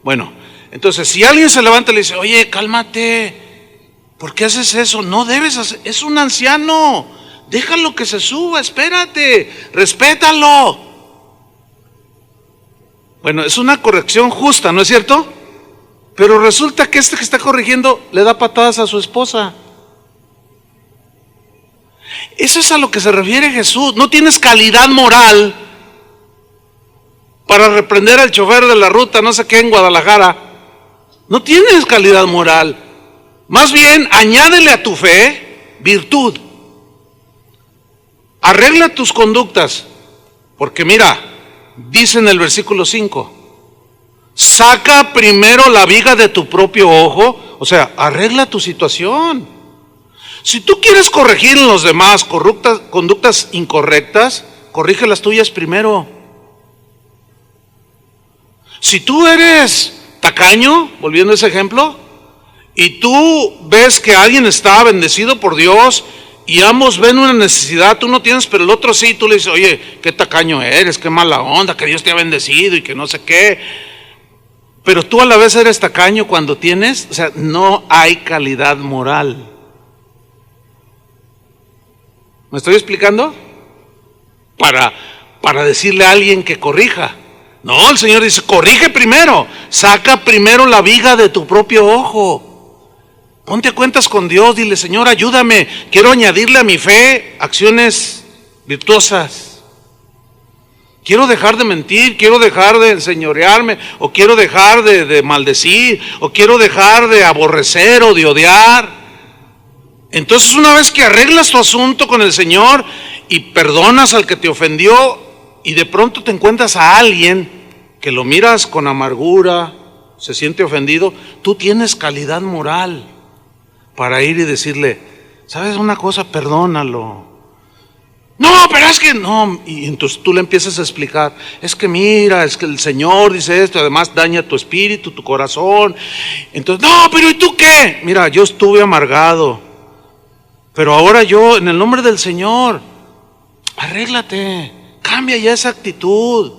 [SPEAKER 1] Bueno, entonces si alguien se levanta y le dice, oye, cálmate, ¿por qué haces eso? No debes hacer, es un anciano, déjalo que se suba, espérate, respétalo. Bueno, es una corrección justa, ¿no es cierto? Pero resulta que este que está corrigiendo le da patadas a su esposa. Eso es a lo que se refiere Jesús. No tienes calidad moral para reprender al chofer de la ruta, no sé qué, en Guadalajara. No tienes calidad moral. Más bien, añádele a tu fe virtud. Arregla tus conductas. Porque mira, dice en el versículo 5, saca primero la viga de tu propio ojo, o sea, arregla tu situación. Si tú quieres corregir en los demás conductas incorrectas, corrige las tuyas primero. Si tú eres tacaño, volviendo a ese ejemplo, y tú ves que alguien está bendecido por Dios, y ambos ven una necesidad, tú no tienes, pero el otro sí, tú le dices, oye, qué tacaño eres, qué mala onda, que Dios te ha bendecido y que no sé qué. Pero tú a la vez eres tacaño cuando tienes, o sea, no hay calidad moral. ¿Me estoy explicando? Para decirle a alguien que corrija. No, el Señor dice, corrige primero, saca primero la viga de tu propio ojo. Ponte a cuentas con Dios, dile, Señor, ayúdame, quiero añadirle a mi fe acciones virtuosas. Quiero dejar de mentir, quiero dejar de enseñorearme, o quiero dejar de maldecir, o quiero dejar de aborrecer o de odiar. Entonces, una vez que arreglas tu asunto con el Señor y perdonas al que te ofendió, y de pronto te encuentras a alguien que lo miras con amargura, se siente ofendido, tú tienes calidad moral para ir y decirle, ¿sabes una cosa? Perdónalo. No, pero es que no. Y entonces tú le empiezas a explicar, es que mira, es que el Señor dice esto, además daña tu espíritu, tu corazón. Entonces, no, pero ¿y tú qué? Mira, yo estuve amargado, pero ahora yo, en el nombre del Señor, arréglate, cambia ya esa actitud.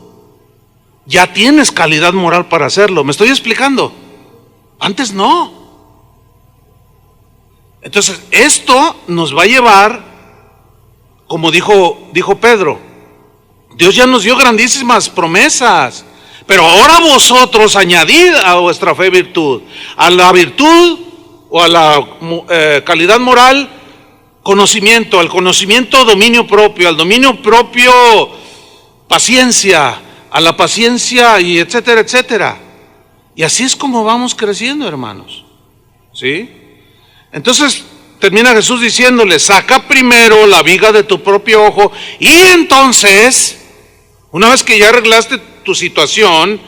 [SPEAKER 1] Ya tienes calidad moral para hacerlo. ¿Me estoy explicando? Antes no. Entonces, esto nos va a llevar, como dijo Pedro, Dios ya nos dio grandísimas promesas, pero ahora vosotros añadid a vuestra fe virtud, a la virtud o a la calidad moral, conocimiento, al conocimiento dominio propio, al dominio propio paciencia, a la paciencia y etcétera, etcétera. Y así es como vamos creciendo, hermanos. ¿Sí? Entonces termina Jesús diciéndole, saca primero la viga de tu propio ojo y entonces, una vez que ya arreglaste tu situación,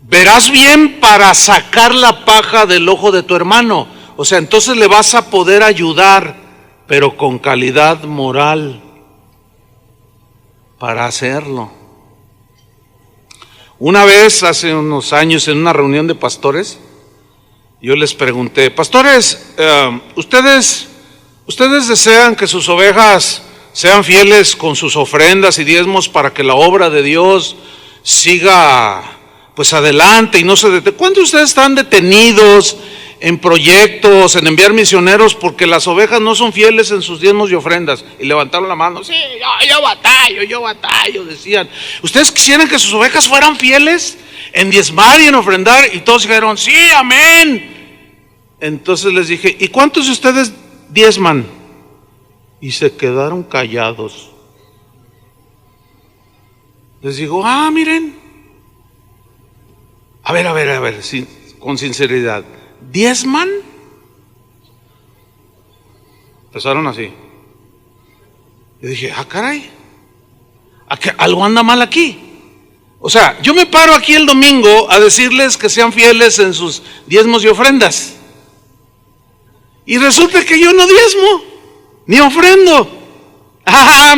[SPEAKER 1] verás bien para sacar la paja del ojo de tu hermano. O sea, entonces le vas a poder ayudar, pero con calidad moral para hacerlo. Una vez, hace unos años, en una reunión de pastores, yo les pregunté, pastores, ¿ustedes desean que sus ovejas sean fieles con sus ofrendas y diezmos para que la obra de Dios siga pues adelante y no se detenga. ¿Cuántos de ustedes están detenidos en proyectos, en enviar misioneros porque las ovejas no son fieles en sus diezmos y ofrendas? Y levantaron la mano. Sí, yo batallo, decían. ¿Ustedes quisieran que sus ovejas fueran fieles en diezmar y en ofrendar? Y todos dijeron, sí, amén. Entonces les dije, ¿y cuántos de ustedes diezman? Y se quedaron callados. Les digo, miren. A ver, sí, con sinceridad. ¿Diezman? Empezaron así. Y dije, caray, algo anda mal aquí. O sea, yo me paro aquí el domingo a decirles que sean fieles en sus diezmos y ofrendas. Y resulta que yo no diezmo, ni ofrendo.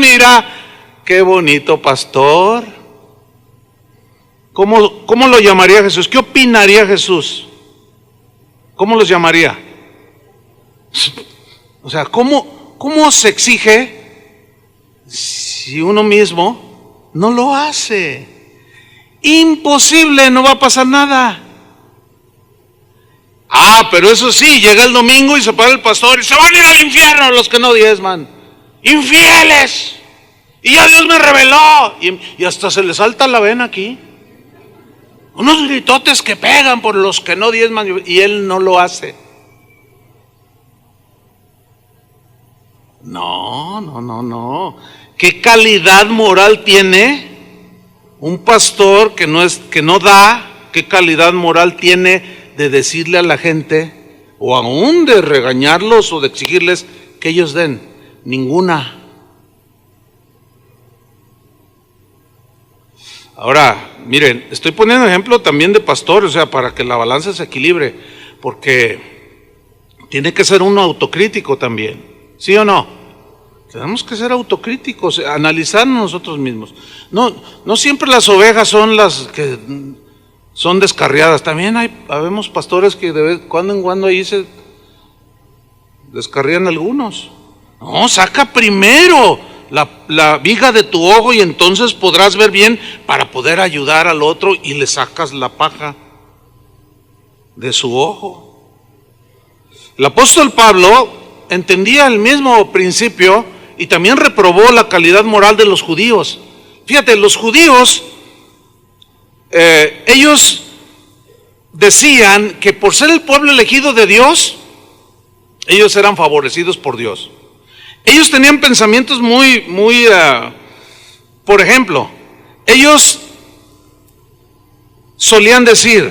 [SPEAKER 1] Mira, qué bonito pastor. ¿Cómo lo llamaría Jesús? ¿Qué opinaría Jesús? ¿Cómo los llamaría? O sea, ¿cómo se exige si uno mismo no lo hace? Imposible, no va a pasar nada. Pero eso sí, llega el domingo y se para el pastor y se van a ir al infierno los que no diezman. ¡Infieles! Y ya Dios me reveló. Y hasta se le salta la vena aquí. Unos gritotes que pegan por los que no diezman y él no lo hace. No. ¿Qué calidad moral tiene un pastor que no da? ¿Qué calidad moral tiene de decirle a la gente, o aún de regañarlos o de exigirles que ellos den? Ninguna. Ahora, miren, estoy poniendo ejemplo también de pastores, o sea, para que la balanza se equilibre, porque tiene que ser uno autocrítico también, ¿sí o no? Tenemos que ser autocríticos, analizarnos nosotros mismos. No siempre las ovejas son las que son descarriadas, también habemos pastores que de cuando en cuando ahí se descarrían algunos. No, saca primero la viga de tu ojo y entonces podrás ver bien para poder ayudar al otro, y le sacas la paja de su ojo. El apóstol Pablo entendía el mismo principio y también reprobó la calidad moral de los judíos. Fíjate, los judíos, ellos decían que por ser el pueblo elegido de Dios, ellos eran favorecidos por Dios. Ellos tenían pensamientos muy, por ejemplo, ellos solían decir,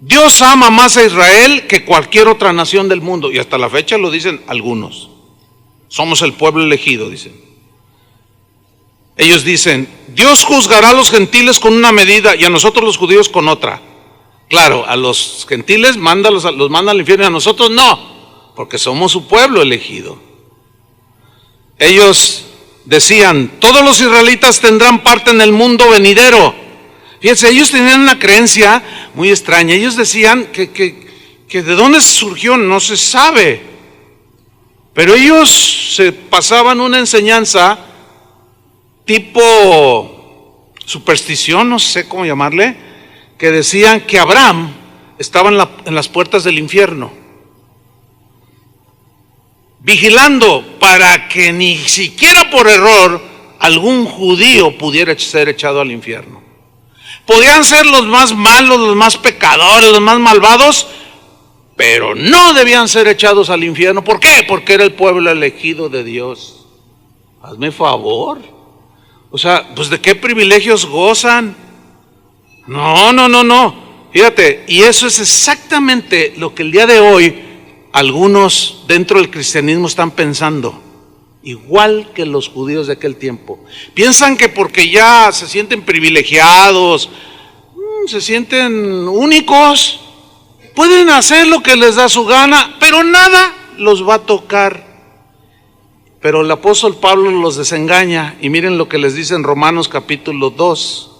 [SPEAKER 1] Dios ama más a Israel que cualquier otra nación del mundo, y hasta la fecha lo dicen algunos. Somos el pueblo elegido, dicen. Ellos dicen, Dios juzgará a los gentiles con una medida y a nosotros los judíos con otra. Claro, a los gentiles los manda al infierno, y a nosotros no, porque somos su pueblo elegido. Ellos decían, todos los israelitas tendrán parte en el mundo venidero. Fíjense, ellos tenían una creencia muy extraña. Ellos decían que de dónde surgió no se sabe, pero ellos se pasaban una enseñanza tipo superstición, no sé cómo llamarle, que decían que Abraham estaba en las puertas del infierno, vigilando para que ni siquiera por error algún judío pudiera ser echado al infierno. Podían ser los más malos, los más pecadores, los más malvados, pero no debían ser echados al infierno. ¿Por qué? Porque era el pueblo elegido de Dios. Hazme favor. O sea, pues ¿de qué privilegios gozan? No. Fíjate, y eso es exactamente lo que el día de hoy algunos dentro del cristianismo están pensando, igual que los judíos de aquel tiempo. Piensan que porque ya se sienten privilegiados, se sienten únicos, pueden hacer lo que les da su gana, pero nada los va a tocar. Pero el apóstol Pablo los desengaña, y miren lo que les dice en Romanos capítulo 2,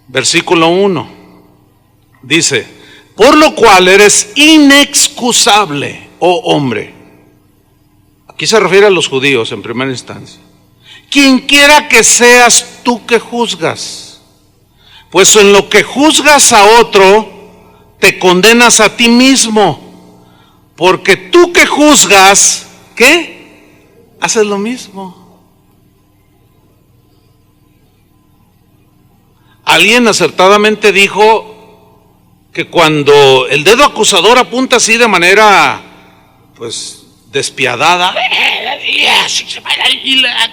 [SPEAKER 1] versículo 1. Dice, por lo cual eres inexcusable, oh hombre. Aquí se refiere a los judíos en primera instancia. quien quiera que seas tú que juzgas, pues en lo que juzgas a otro, te condenas a ti mismo, porque tú que juzgas, ¿qué? Haces lo mismo. Alguien acertadamente dijo que cuando el dedo acusador apunta así de manera, pues, despiadada,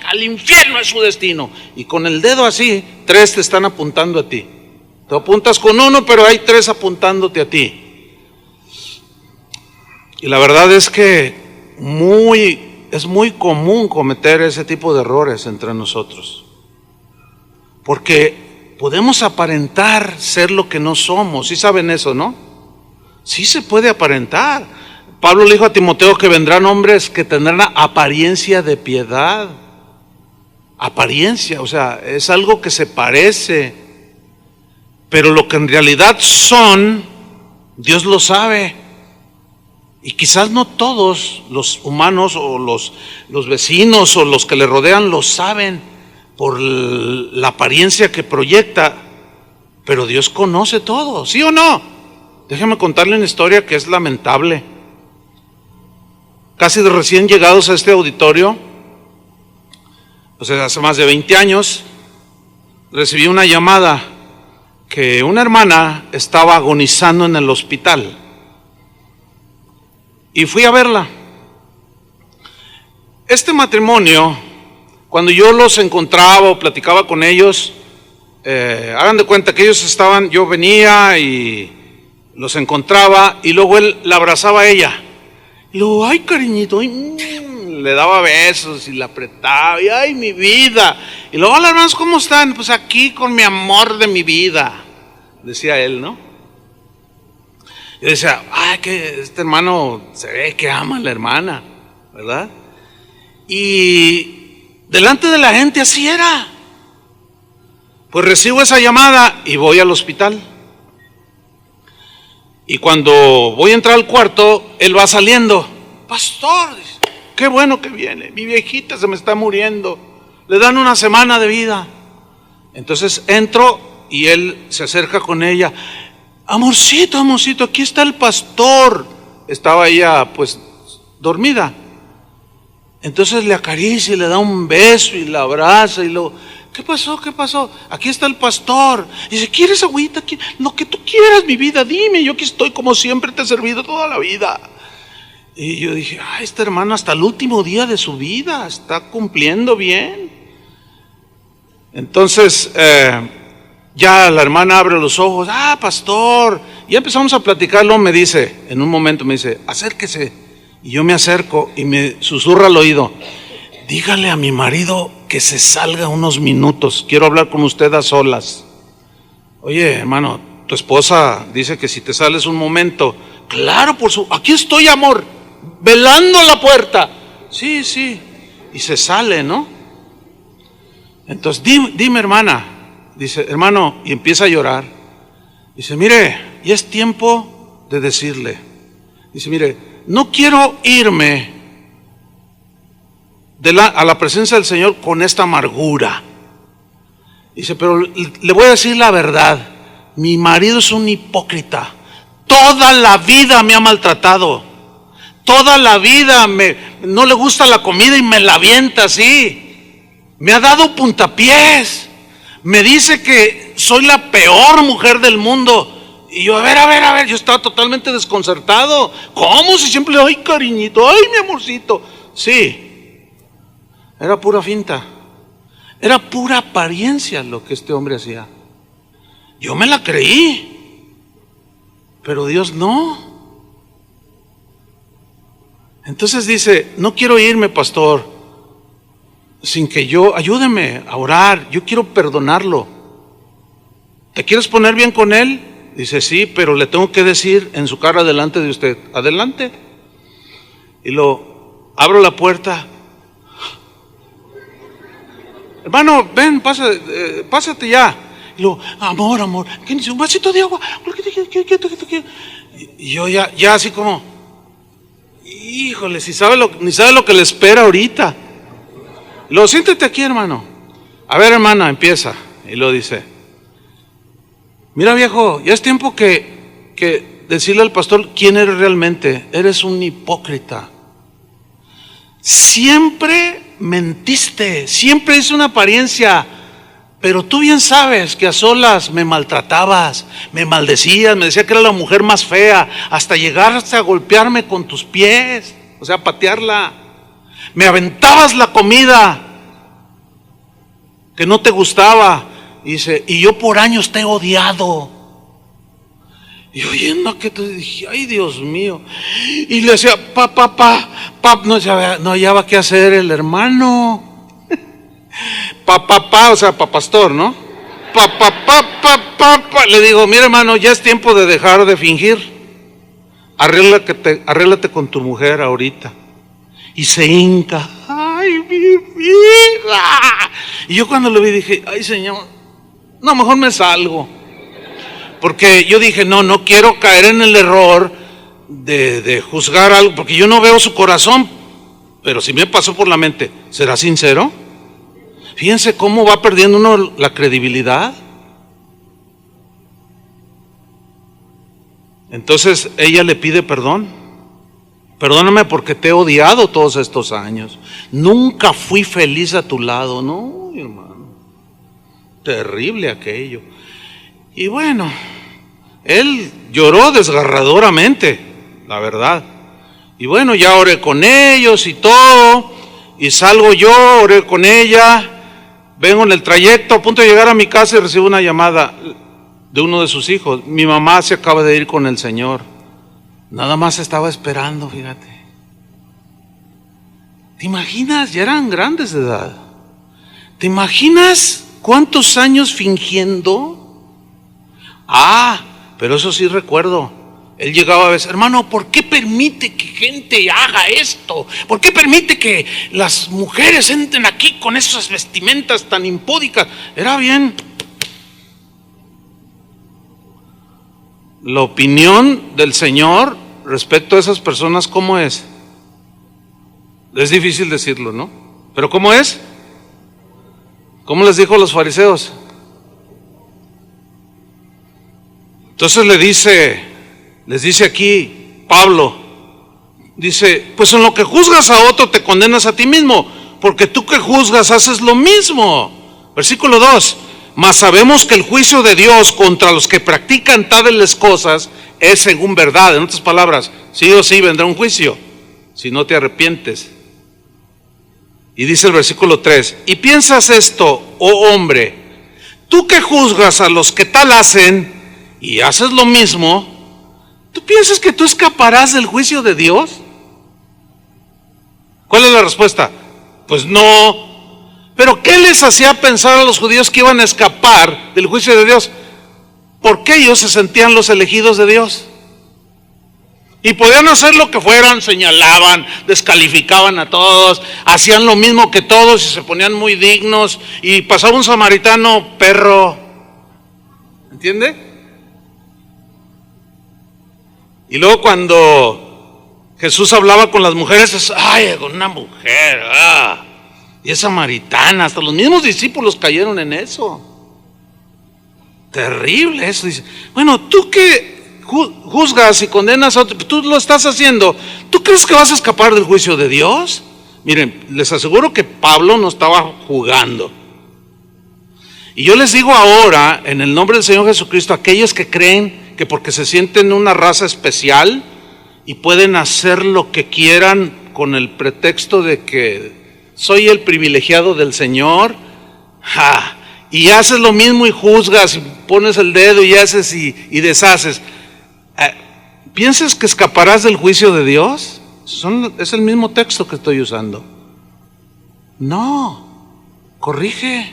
[SPEAKER 1] al infierno es su destino, y con el dedo así, 3 te están apuntando a ti. Tú apuntas con uno, pero hay 3 apuntándote a ti. Y la verdad es que es muy común cometer ese tipo de errores entre nosotros, porque podemos aparentar ser lo que no somos. ¿Sí saben eso, no? Sí se puede aparentar. Pablo le dijo a Timoteo que vendrán hombres que tendrán apariencia de piedad. Apariencia, o sea, es algo que se parece, pero lo que en realidad son, Dios lo sabe. Y quizás no todos los humanos o los vecinos o los que le rodean lo saben por la apariencia que proyecta, pero Dios conoce todo, ¿sí o no? Déjeme contarle una historia que es lamentable. Casi de recién llegados a este auditorio, pues hace más de 20 años, recibí una llamada que una hermana estaba agonizando en el hospital. Y fui a verla. Este matrimonio, cuando yo los encontraba o platicaba con ellos, hagan de cuenta que ellos estaban, yo venía y los encontraba y luego él la abrazaba a ella. Y luego, ay cariñito, le daba besos y la apretaba, y ay mi vida. Y luego, hola hermanos, ¿cómo están? Pues aquí con mi amor de mi vida, decía él, ¿no? Yo decía, ay, que este hermano se ve que ama a la hermana, ¿verdad? Y delante de la gente así era. Pues recibo esa llamada y voy al hospital. Y cuando voy a entrar al cuarto, él va saliendo. Pastor, dice, qué bueno que viene, mi viejita se me está muriendo, le dan 1 semana de vida. Entonces entro y él se acerca con ella. Amorcito, amorcito, aquí está el pastor. Estaba ella pues dormida. Entonces le acaricia y le da un beso y la abraza y luego, ¿qué pasó? ¿Qué pasó? Aquí está el pastor. Y dice, ¿quieres agüita? Lo que tú quieras, mi vida, dime, yo aquí estoy como siempre te he servido toda la vida. Y yo dije, ay, esta hermana hasta el último día de su vida está cumpliendo bien. Entonces, ya la hermana abre los ojos, pastor, y ya empezamos a platicarlo. Me dice, en un momento me dice, acérquese. Y yo me acerco y me susurra al oído, dígale a mi marido que se salga unos minutos, quiero hablar con usted a solas. Oye, hermano, tu esposa dice que si te sales un momento. Claro, aquí estoy, amor, velando la puerta. Sí, sí, y se sale, ¿no? Entonces, dime hermana, dice, hermano, y empieza a llorar. Dice, mire, ya es tiempo de decirle. Dice, mire, no quiero irme a la presencia del Señor con esta amargura. Dice, pero le voy a decir la verdad, mi marido es un hipócrita. Toda la vida me ha maltratado. Toda la vida no le gusta la comida y me la avienta así. Me ha dado puntapiés. Me dice que soy la peor mujer del mundo. Y yo, a ver, yo estaba totalmente desconcertado. ¿Cómo? Si siempre, ay cariñito, ay mi amorcito. Sí, era pura finta. Era pura apariencia lo que este hombre hacía. Yo me la creí, pero Dios no. Entonces dice, no quiero irme, pastor, sin que ayúdeme a orar, yo quiero perdonarlo. ¿Te quieres poner bien con él? Dice, sí, pero le tengo que decir en su cara delante de usted. Adelante. Y abro la puerta. Hermano, ven, pásate ya. Y amor, ¿qué dice? Un vasito de agua. Y yo ya así como, híjole, ni sabe lo que le espera ahorita. Lo siéntate aquí, hermano. A ver, hermana, empieza. Y lo dice: mira, viejo, ya es tiempo que decirle al pastor quién eres realmente. Eres un hipócrita. Siempre mentiste, siempre es una apariencia, pero tú bien sabes que a solas me maltratabas, me maldecías, me decía que era la mujer más fea, hasta llegar hasta a golpearme con tus pies, o sea, patearla. Me aventabas la comida que no te gustaba. Dice, y yo por años te he odiado. Y oyendo que te dije, ay, Dios mío. Y le decía, no hallaba qué hacer el hermano. O sea, pastor, ¿no? Le digo, mira, hermano, ya es tiempo de dejar de fingir. Arréglate con tu mujer ahorita. Y se hinca. Ay, mi vida. Y yo cuando lo vi dije, ay, Señor, no, mejor me salgo. Porque yo dije, no quiero caer en el error de juzgar algo, porque yo no veo su corazón, pero si me pasó por la mente, ¿será sincero? Fíjense cómo va perdiendo uno la credibilidad. Entonces ella le pide perdón. Perdóname porque te he odiado todos estos años. Nunca fui feliz a tu lado. No, hermano. Terrible aquello. Y bueno, él lloró desgarradoramente, la verdad. Y bueno, ya oré con ellos y todo, y salgo yo, oré con ella, vengo en el trayecto, a punto de llegar a mi casa y recibo una llamada de uno de sus hijos. Mi mamá se acaba de ir con el Señor. Nada más estaba esperando, fíjate. ¿Te imaginas? Ya eran grandes de edad. ¿Te imaginas cuántos años fingiendo? Pero eso sí recuerdo. Él llegaba a veces, hermano, ¿por qué permite que gente haga esto? ¿Por qué permite que las mujeres entren aquí con esas vestimentas tan impúdicas? Era bien. La opinión del Señor respecto a esas personas, ¿cómo es? Es difícil decirlo, ¿no? Pero ¿cómo es? ¿Cómo les dijo a los fariseos? Entonces les dice aquí Pablo, dice, pues en lo que juzgas a otro te condenas a ti mismo, porque tú que juzgas haces lo mismo. Versículo 2, mas sabemos que el juicio de Dios contra los que practican tales cosas es según verdad. En otras palabras, sí o sí vendrá un juicio, si no te arrepientes. Y dice el versículo 3, y piensas esto, oh hombre, tú que juzgas a los que tal hacen, y haces lo mismo, ¿tú piensas que tú escaparás del juicio de Dios? ¿Cuál es la respuesta? Pues no. ¿Pero qué les hacía pensar a los judíos que iban a escapar del juicio de Dios? Porque ellos se sentían los elegidos de Dios. Y podían hacer lo que fueran, señalaban, descalificaban a todos, hacían lo mismo que todos y se ponían muy dignos. Y pasaba un samaritano, perro. ¿Entiende? Y luego cuando Jesús hablaba con las mujeres, ay, con una mujer, y es samaritana, hasta los mismos discípulos cayeron en eso. Terrible eso. Dice, bueno, tú que juzgas y condenas a otro, tú lo estás haciendo, ¿tú crees que vas a escapar del juicio de Dios? Miren, les aseguro que Pablo no estaba jugando. Y yo les digo ahora, en el nombre del Señor Jesucristo, aquellos que creen que porque se sienten una raza especial y pueden hacer lo que quieran con el pretexto de que soy el privilegiado del Señor, y haces lo mismo y juzgas y pones el dedo y haces y deshaces, ¿piensas que escaparás del juicio de Dios? Es el mismo texto que estoy usando. No, corrige.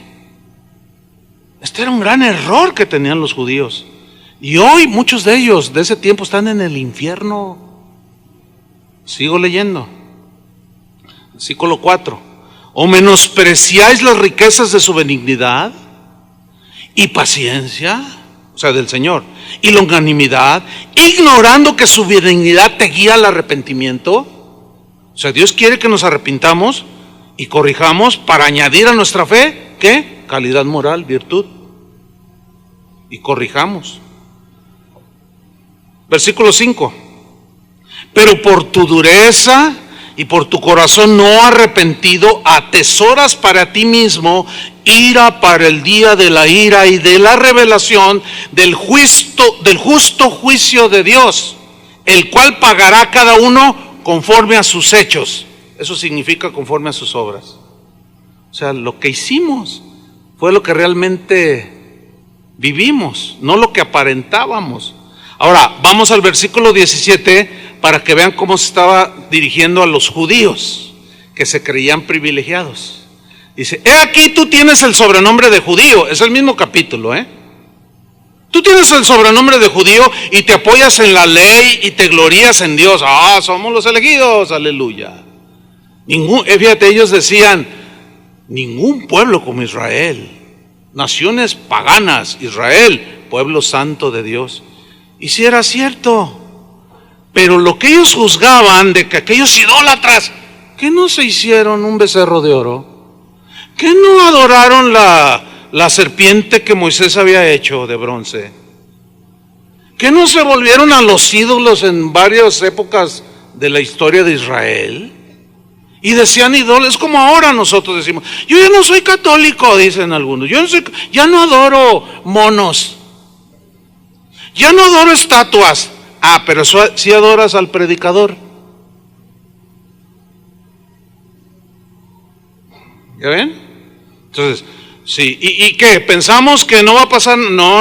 [SPEAKER 1] Este era un gran error que tenían los judíos. Y hoy muchos de ellos de ese tiempo están en el infierno. Sigo leyendo. Versículo 4. ¿O menospreciáis las riquezas de su benignidad y paciencia? O sea, del Señor. Y longanimidad, ignorando que su benignidad te guía al arrepentimiento. O sea, Dios quiere que nos arrepintamos y corrijamos para añadir a nuestra fe, ¿qué? Calidad moral, virtud. Y corrijamos. Versículo 5. Pero por tu dureza y por tu corazón no arrepentido, atesoras para ti mismo ira para el día de la ira y de la revelación del justo juicio de Dios, el cual pagará a cada uno conforme a sus hechos. Eso significa conforme a sus obras. O sea, lo que hicimos fue lo que realmente vivimos, no lo que aparentábamos. Ahora, vamos al versículo 17 para que vean cómo se estaba dirigiendo a los judíos que se creían privilegiados. Dice, he aquí tú tienes el sobrenombre de judío. Es el mismo capítulo, Tú tienes el sobrenombre de judío y te apoyas en la ley y te glorías en Dios. Somos los elegidos, aleluya. Fíjate, ellos decían, ningún pueblo como Israel, naciones paganas, Israel, pueblo santo de Dios. Y si era cierto, pero lo que ellos juzgaban de que aquellos idólatras, ¿que no se hicieron un becerro de oro? ¿Que no adoraron la serpiente que Moisés había hecho de bronce? ¿Que no se volvieron a los ídolos en varias épocas de la historia de Israel? Y decían ídolos, es como ahora nosotros decimos, yo ya no soy católico, dicen algunos, ya no adoro monos, ya no adoro estatuas. Pero si adoras al predicador. ¿Ya ven? Entonces, sí, ¿y qué? ¿Pensamos que no va a pasar? No,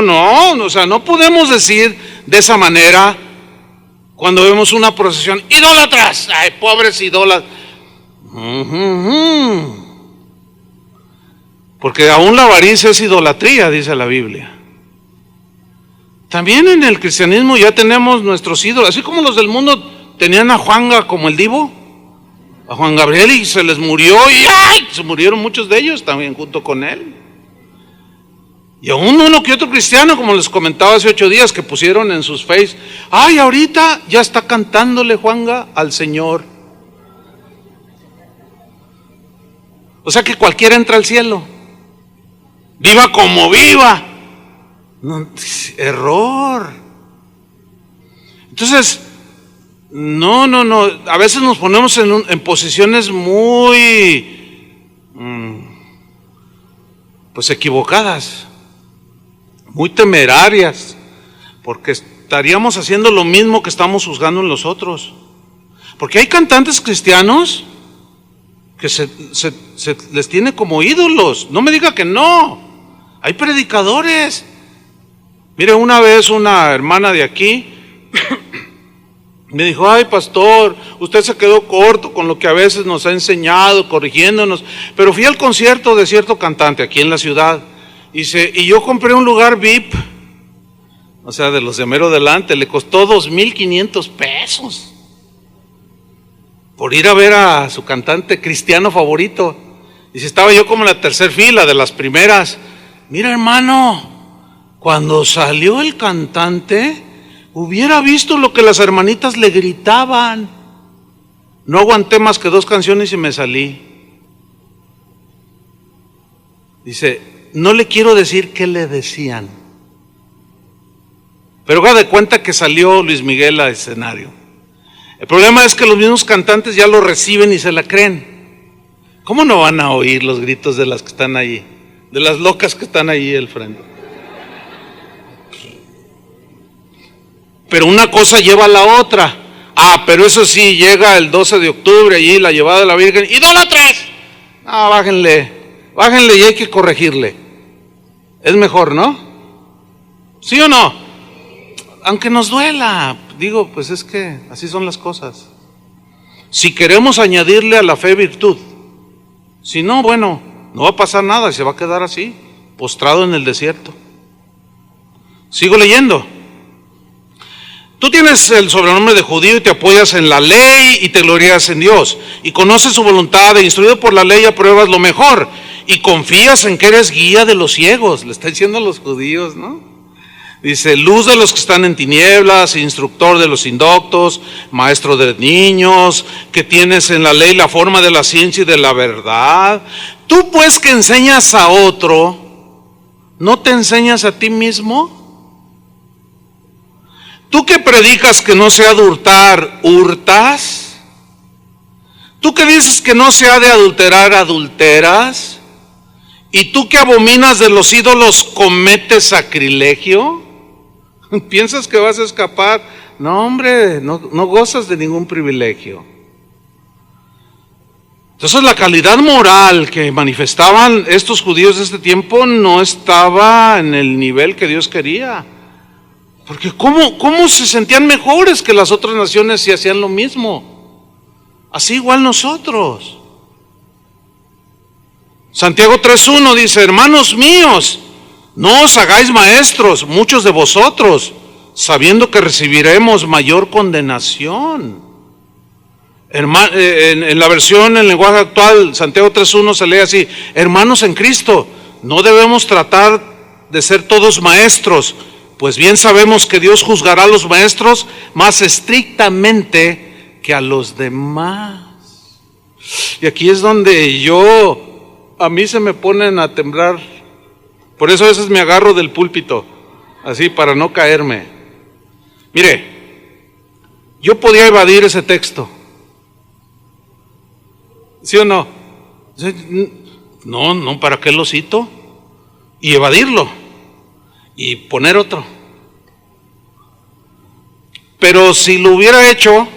[SPEAKER 1] o sea, no podemos decir de esa manera cuando vemos una procesión, idólatras, ay, pobres idólatras. Porque aún la avaricia es idolatría, dice la Biblia. También en el cristianismo ya tenemos nuestros ídolos, así como los del mundo tenían a Juanga como el divo, a Juan Gabriel, y se les murió y ¡ay! Se murieron muchos de ellos también junto con él. Y aún uno que otro cristiano, como les comentaba hace 8 días, que pusieron en sus face, ay, ahorita ya está cantándole Juanga al Señor. O sea que cualquiera entra al cielo, viva como viva. No, error. Entonces, no, a veces nos ponemos en posiciones muy pues equivocadas, muy temerarias, porque estaríamos haciendo lo mismo que estamos juzgando en los otros. Porque hay cantantes cristianos que se les tiene como ídolos. No me diga que no. Hay predicadores. Mire, una vez una hermana de aquí me dijo, ay pastor, usted se quedó corto con lo que a veces nos ha enseñado, corrigiéndonos, pero fui al concierto de cierto cantante aquí en la ciudad, y yo compré un lugar VIP, o sea, de los de mero delante, le costó 2,500 pesos por ir a ver a su cantante cristiano favorito. Y si estaba yo como en la tercera fila de las primeras. Mira, hermano, cuando salió el cantante, hubiera visto lo que las hermanitas le gritaban. No aguanté más que 2 canciones y me salí. Dice, no le quiero decir qué le decían, pero haga de cuenta que salió Luis Miguel al escenario. El problema es que los mismos cantantes ya lo reciben y se la creen. ¿Cómo no van a oír los gritos de las que están ahí, de las locas que están ahí al frente? Pero una cosa lleva a la otra. Pero eso sí, llega el 12 de octubre allí la llevada de la Virgen, ¡idólatras! Bájenle y hay que corregirle. Es mejor, ¿no? ¿Sí o no? Aunque nos duela, digo, pues es que así son las cosas. Si queremos añadirle a la fe virtud, si no, bueno, no va a pasar nada y se va a quedar así, postrado en el desierto. Sigo leyendo. Tú tienes el sobrenombre de judío y te apoyas en la ley y te glorías en Dios. Y conoces su voluntad e instruido por la ley apruebas lo mejor. Y confías en que eres guía de los ciegos. Le está diciendo a los judíos, ¿no? Dice, luz de los que están en tinieblas, instructor de los indoctos, maestro de niños, que tienes en la ley la forma de la ciencia y de la verdad. Tú pues que enseñas a otro, ¿no te enseñas a ti mismo? Tú que predicas que no se ha de hurtar, ¿hurtas? Tú que dices que no se ha de adulterar, ¿adulteras? ¿Y tú que abominas de los ídolos, cometes sacrilegio? ¿Piensas que vas a escapar? No, hombre, no gozas de ningún privilegio. Entonces la calidad moral que manifestaban estos judíos de este tiempo no estaba en el nivel que Dios quería. Porque ¿cómo se sentían mejores que las otras naciones si hacían lo mismo? Así igual nosotros. Santiago 3:1 dice, hermanos míos, no os hagáis maestros, muchos de vosotros, sabiendo que recibiremos mayor condenación. En la versión en lenguaje actual, Santiago 3:1 se lee así, hermanos en Cristo, no debemos tratar de ser todos maestros, pues bien sabemos que Dios juzgará a los maestros más estrictamente que a los demás. Y aquí es donde a mí se me ponen a temblar. Por eso a veces me agarro del púlpito, así para no caerme. Mire, yo podía evadir ese texto. ¿Sí o no? No, ¿para qué lo cito? Y evadirlo. Y poner otro. Pero si lo hubiera hecho,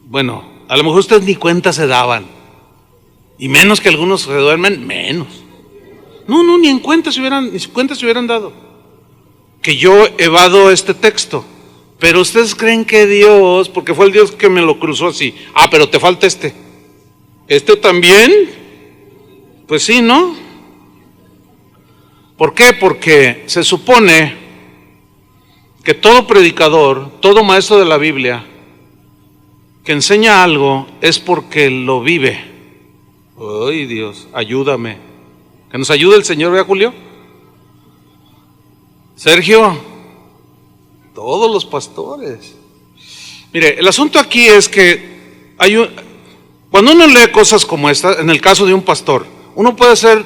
[SPEAKER 1] bueno, a lo mejor ustedes ni cuenta se daban. Y menos que algunos se duermen, menos. No, ni cuenta se hubieran dado. Que yo evado este texto. Pero ustedes creen que Dios, porque fue el Dios que me lo cruzó así. Pero te falta este. ¿Este también? Pues sí, ¿no? ¿Por qué? Porque se supone que todo predicador, todo maestro de la Biblia, que enseña algo es porque lo vive. Ay, Dios, ayúdame. Que nos ayude el Señor, ¿verdad, Julio? Sergio, todos los pastores. Mire, el asunto aquí es que cuando uno lee cosas como esta, en el caso de un pastor, uno puede hacer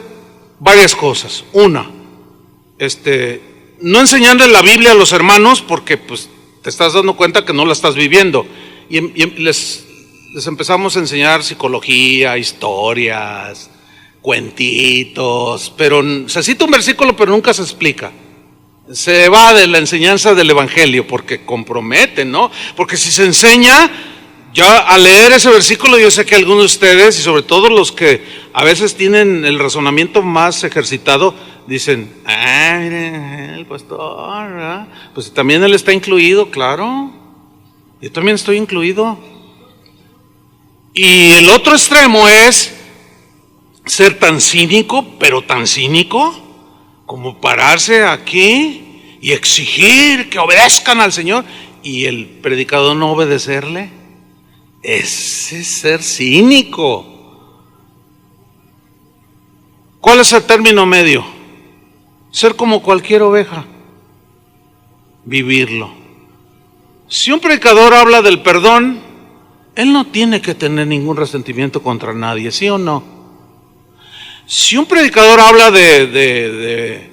[SPEAKER 1] varias cosas. Una, no enseñarle la Biblia a los hermanos porque pues te estás dando cuenta que no la estás viviendo. Y les empezamos a enseñar psicología, historias, cuentitos, pero se cita un versículo pero nunca se explica. Se va de la enseñanza del evangelio porque compromete, ¿no? Porque si se enseña, ya al leer ese versículo yo sé que algunos de ustedes, y sobre todo los que a veces tienen el razonamiento más ejercitado, dicen, mire, el pastor, ¿verdad? Pues también él está incluido, claro, yo también estoy incluido. Y el otro extremo es ser tan cínico, pero tan cínico, como pararse aquí y exigir que obedezcan al Señor y el predicador no obedecerle. Ese es ser cínico. ¿Cuál es el término medio? Ser como cualquier oveja, vivirlo. Si un predicador habla del perdón, él no tiene que tener ningún resentimiento contra nadie, ¿sí o no? Si un predicador habla de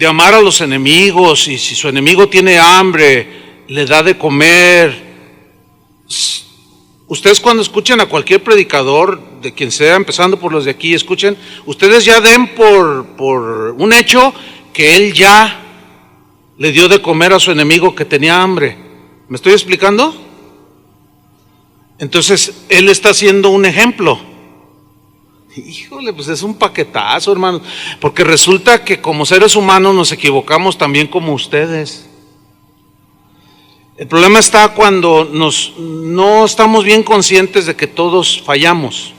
[SPEAKER 1] amar a los enemigos, y si su enemigo tiene hambre, le da de comer. Ustedes cuando escuchen a cualquier predicador, de quien sea, empezando por los de aquí, escuchen, ustedes ya den por un hecho que él ya le dio de comer a su enemigo que tenía hambre. ¿Me estoy explicando? Entonces, él está haciendo un ejemplo. Híjole, pues es un paquetazo, hermano, porque resulta que como seres humanos nos equivocamos también como ustedes. El problema está cuando no estamos bien conscientes de que todos fallamos.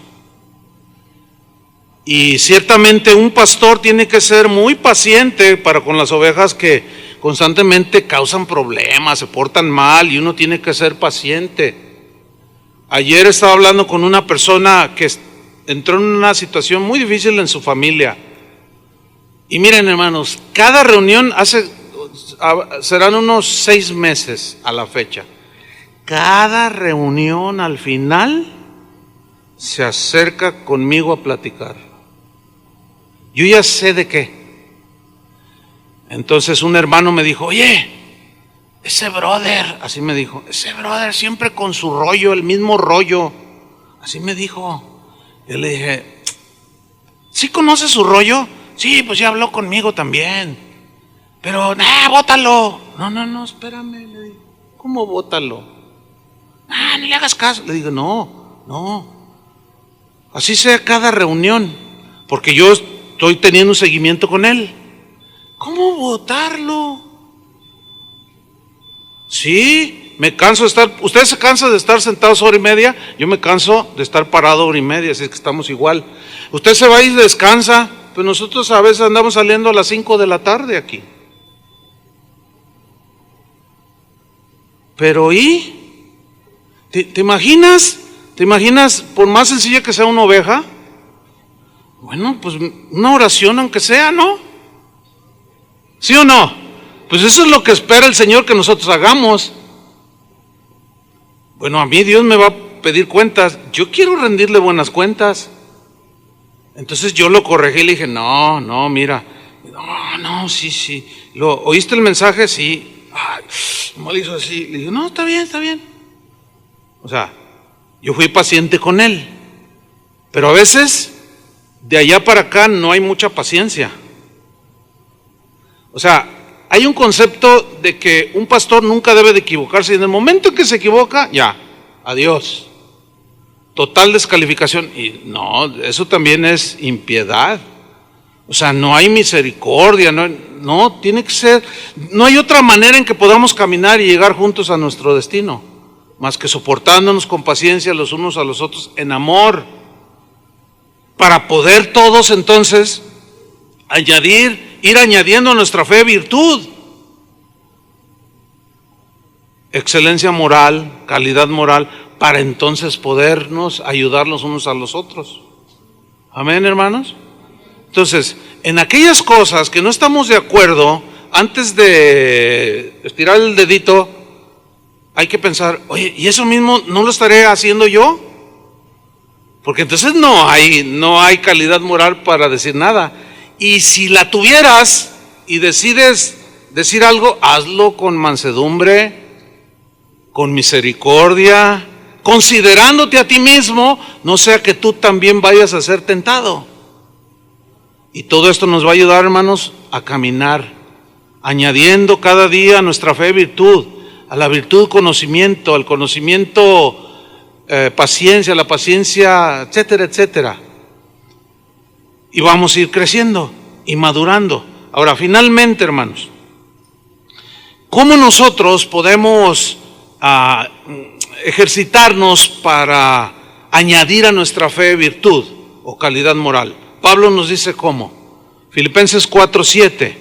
[SPEAKER 1] Y ciertamente un pastor tiene que ser muy paciente para con las ovejas que constantemente causan problemas, se portan mal, y uno tiene que ser paciente. Ayer estaba hablando con una persona que entró en una situación muy difícil en su familia Y miren, hermanos, cada reunión serán unos 6 meses a la fecha. Cada reunión al final se acerca conmigo a platicar. Yo ya sé de qué. Entonces un hermano me dijo, oye, ese brother, así me dijo, ese brother siempre con su rollo, el mismo rollo. Así me dijo. Yo le dije, ¿sí conoce su rollo? Sí, pues ya habló conmigo también. Pero, bótalo. No, espérame, le digo. ¿Cómo bótalo? No le hagas caso. Le digo, no. Así sea cada reunión, porque yo estoy teniendo un seguimiento con él. ¿Cómo votarlo? Sí, me canso de estar, usted se cansa de estar sentados hora y media, yo me canso de estar parado hora y media, así es que estamos igual. Usted se va y descansa, pues nosotros a veces andamos saliendo a las 5 de la tarde aquí. Pero ¿te imaginas? ¿Te imaginas, por más sencilla que sea una oveja? Bueno, pues una oración aunque sea, ¿no? ¿Sí o no? Pues eso es lo que espera el Señor que nosotros hagamos. Bueno, a mí Dios me va a pedir cuentas. Yo quiero rendirle buenas cuentas. Entonces yo lo corregí y le dije, no, mira. No, sí. ¿Oíste el mensaje? Sí. Ay, ¿cómo le hizo así? Le digo, no, está bien. O sea, yo fui paciente con él. Pero a veces, de allá para acá no hay mucha paciencia. O sea, hay un concepto de que un pastor nunca debe de equivocarse, y en el momento en que se equivoca, ya, adiós. Total descalificación. Y no, eso también es impiedad. O sea, no hay misericordia, no, tiene que ser, no hay otra manera en que podamos caminar y llegar juntos a nuestro destino, más que soportándonos con paciencia los unos a los otros en amor, para poder todos entonces ir añadiendo a nuestra fe virtud, excelencia moral, calidad moral, para entonces podernos ayudar los unos a los otros. Amén, hermanos. Entonces, en aquellas cosas que no estamos de acuerdo, antes de estirar el dedito, hay que pensar, oye, ¿y eso mismo no lo estaré haciendo yo? Porque entonces no hay calidad moral para decir nada. Y si la tuvieras y decides decir algo, hazlo con mansedumbre, con misericordia, considerándote a ti mismo, no sea que tú también vayas a ser tentado. Y todo esto nos va a ayudar, hermanos, a caminar, añadiendo cada día a nuestra fe virtud, a la virtud conocimiento, al conocimiento paciencia, la paciencia, etcétera. Y vamos a ir creciendo y madurando. Ahora, finalmente, hermanos, ¿cómo nosotros podemos ejercitarnos para añadir a nuestra fe virtud o calidad moral? Pablo nos dice cómo. Filipenses 4:7.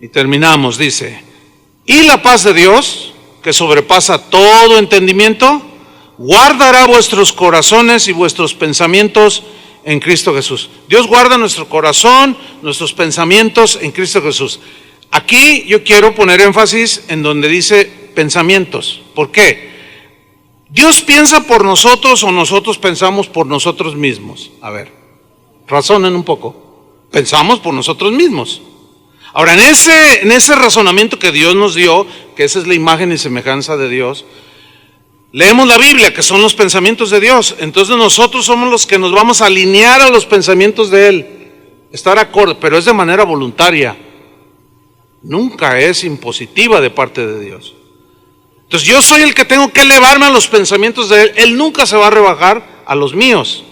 [SPEAKER 1] Y terminamos, dice, y la paz de Dios, que sobrepasa todo entendimiento, guardará vuestros corazones y vuestros pensamientos en Cristo Jesús. Dios guarda nuestro corazón, nuestros pensamientos en Cristo Jesús. Aquí yo quiero poner énfasis en donde dice pensamientos. ¿Por qué? ¿Dios piensa por nosotros o nosotros pensamos por nosotros mismos? A ver, razonen un poco. Pensamos por nosotros mismos. Ahora, en ese razonamiento que Dios nos dio, que esa es la imagen y semejanza de Dios, leemos la Biblia, que son los pensamientos de Dios. Entonces nosotros somos los que nos vamos a alinear a los pensamientos de Él, estar acorde, pero es de manera voluntaria. Nunca es impositiva de parte de Dios. Entonces yo soy el que tengo que elevarme a los pensamientos de Él. Él nunca se va a rebajar a los míos.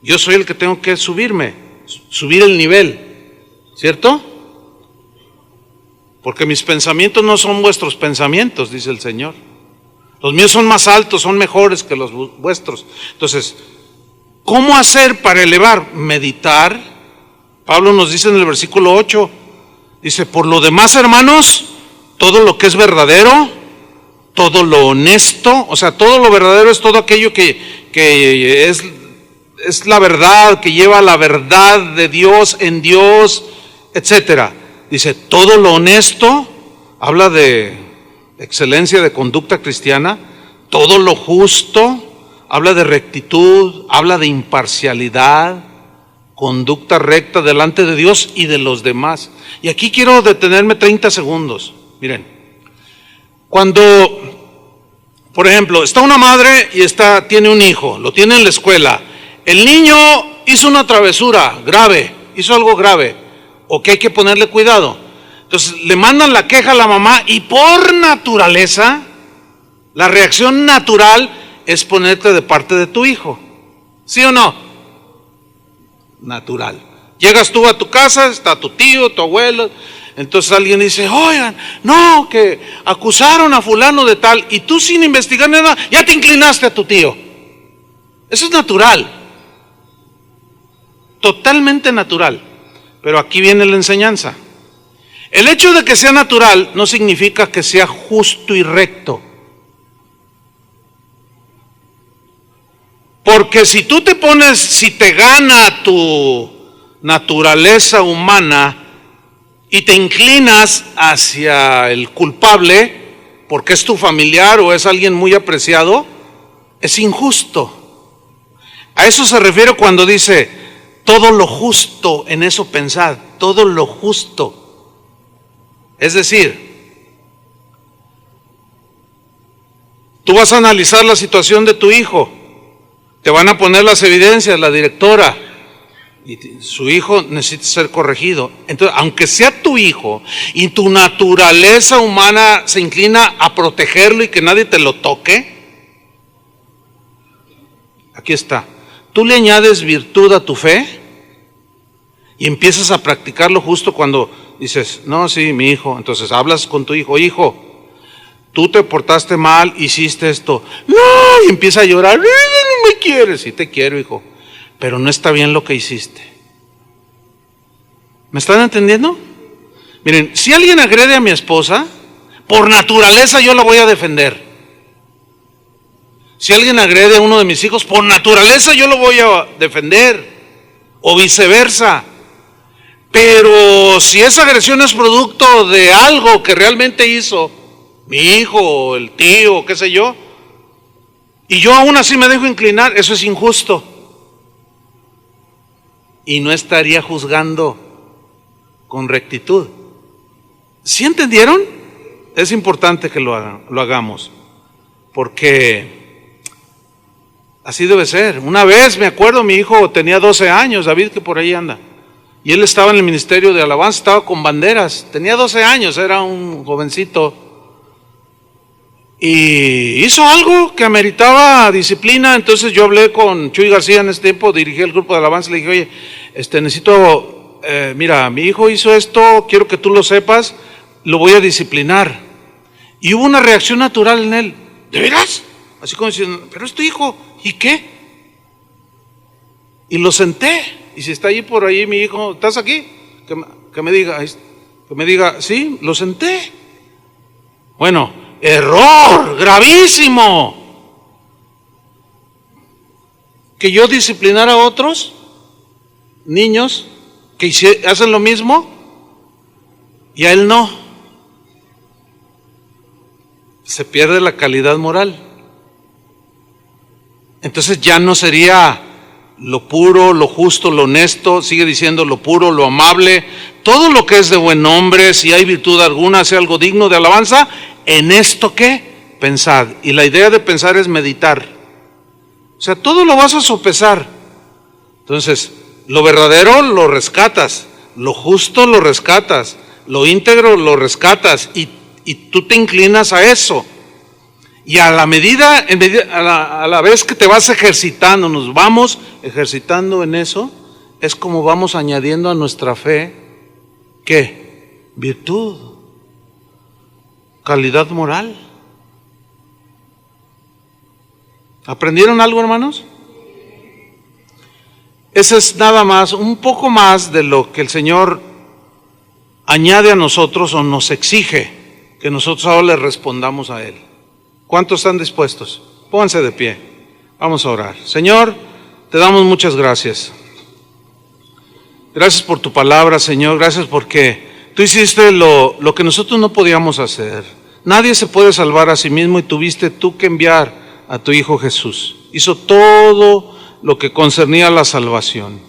[SPEAKER 1] Yo soy el que tengo que subir el nivel, ¿cierto? Porque mis pensamientos no son vuestros pensamientos, dice el Señor. Los míos son más altos, son mejores que los vuestros. Entonces, ¿cómo hacer para elevar? Meditar. Pablo nos dice en el versículo 8, dice, por lo demás, hermanos, todo lo que es verdadero, todo lo honesto, o sea, todo lo verdadero es todo aquello que es la verdad, que lleva la verdad de Dios en Dios, etcétera. Dice, todo lo honesto, habla de excelencia de conducta cristiana, todo lo justo, habla de rectitud, habla de imparcialidad, conducta recta delante de Dios y de los demás. Y aquí quiero detenerme 30 segundos. Miren, cuando, por ejemplo, está una madre y tiene un hijo, lo tiene en la escuela. El niño hizo una travesura grave, hizo algo grave, o que hay que ponerle cuidado. Entonces le mandan la queja a la mamá y por naturaleza, la reacción natural es ponerte de parte de tu hijo. ¿Sí o no? Natural. Llegas tú a tu casa, está tu tío, tu abuelo, entonces alguien dice, oigan, no, que acusaron a fulano de tal, y tú sin investigar nada, ya te inclinaste a tu tío. Eso es natural. Totalmente natural. Pero aquí viene la enseñanza. El hecho de que sea natural no significa que sea justo y recto. Porque si tú te pones, si te gana tu naturaleza humana y te inclinas hacia el culpable, porque es tu familiar o es alguien muy apreciado, es injusto. A eso se refiere cuando dice, todo lo justo, en eso pensad, todo lo justo. Es decir, tú vas a analizar la situación de tu hijo, te van a poner las evidencias, la directora, y su hijo necesita ser corregido. Entonces, aunque sea tu hijo y tu naturaleza humana se inclina a protegerlo y que nadie te lo toque, aquí está. Tú le añades virtud a tu fe y empiezas a practicarlo justo cuando dices, no, sí, mi hijo. Entonces hablas con tu hijo, hijo, tú te portaste mal, hiciste esto. No, y empieza a llorar, no me quieres. Sí te quiero, hijo, pero no está bien lo que hiciste. ¿Me están entendiendo? Miren, si alguien agrede a mi esposa, por naturaleza yo la voy a defender. Si alguien agrede a uno de mis hijos, por naturaleza yo lo voy a defender, o viceversa. Pero si esa agresión es producto de algo que realmente hizo mi hijo, el tío, qué sé yo, y yo aún así me dejo inclinar, eso es injusto. Y no estaría juzgando con rectitud. ¿Sí entendieron? Es importante que lo hagamos, porque así debe ser. Una vez, me acuerdo, mi hijo tenía 12 años, David, que por ahí anda, y él estaba en el ministerio de alabanza, estaba con banderas, tenía 12 años, era un jovencito, y hizo algo que ameritaba disciplina. Entonces yo hablé con Chuy García en ese tiempo, dirigí el grupo de alabanza, le dije, oye, necesito, mira, mi hijo hizo esto, quiero que tú lo sepas, lo voy a disciplinar. Y hubo una reacción natural en él, ¿de veras? Así como diciendo, pero es tu hijo, ¿y qué? Y lo senté, y si está ahí por ahí mi hijo, ¿estás aquí? Que me diga, sí, lo senté. Bueno, error gravísimo. Que yo disciplinara a otros niños que hacen lo mismo y a él no. Se pierde la calidad moral. Entonces ya no sería lo puro, lo justo, lo honesto, sigue diciendo lo puro, lo amable, todo lo que es de buen nombre, si hay virtud alguna, sea algo digno de alabanza, en esto ¿qué? Pensad. Y la idea de pensar es meditar. O sea, todo lo vas a sopesar. Entonces, lo verdadero lo rescatas, lo justo lo rescatas, lo íntegro lo rescatas, y tú te inclinas a eso. Y a la vez que te vas ejercitando, nos vamos ejercitando en eso, es como vamos añadiendo a nuestra fe, ¿qué? Virtud, calidad moral. ¿Aprendieron algo, hermanos? Ese es nada más, un poco más de lo que el Señor añade a nosotros o nos exige, que nosotros ahora le respondamos a Él. ¿Cuántos están dispuestos? Pónganse de pie. Vamos a orar. Señor, te damos muchas gracias. Gracias por tu palabra, Señor. Gracias porque tú hiciste lo que nosotros no podíamos hacer. Nadie se puede salvar a sí mismo y tuviste tú que enviar a tu Hijo Jesús. Hizo todo lo que concernía a la salvación.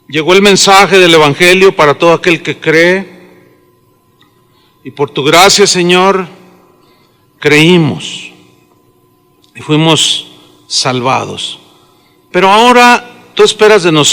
[SPEAKER 1] Llegó el mensaje del Evangelio para todo aquel que cree. Y por tu gracia, Señor, creímos y fuimos salvados. Pero ahora tú esperas de nosotros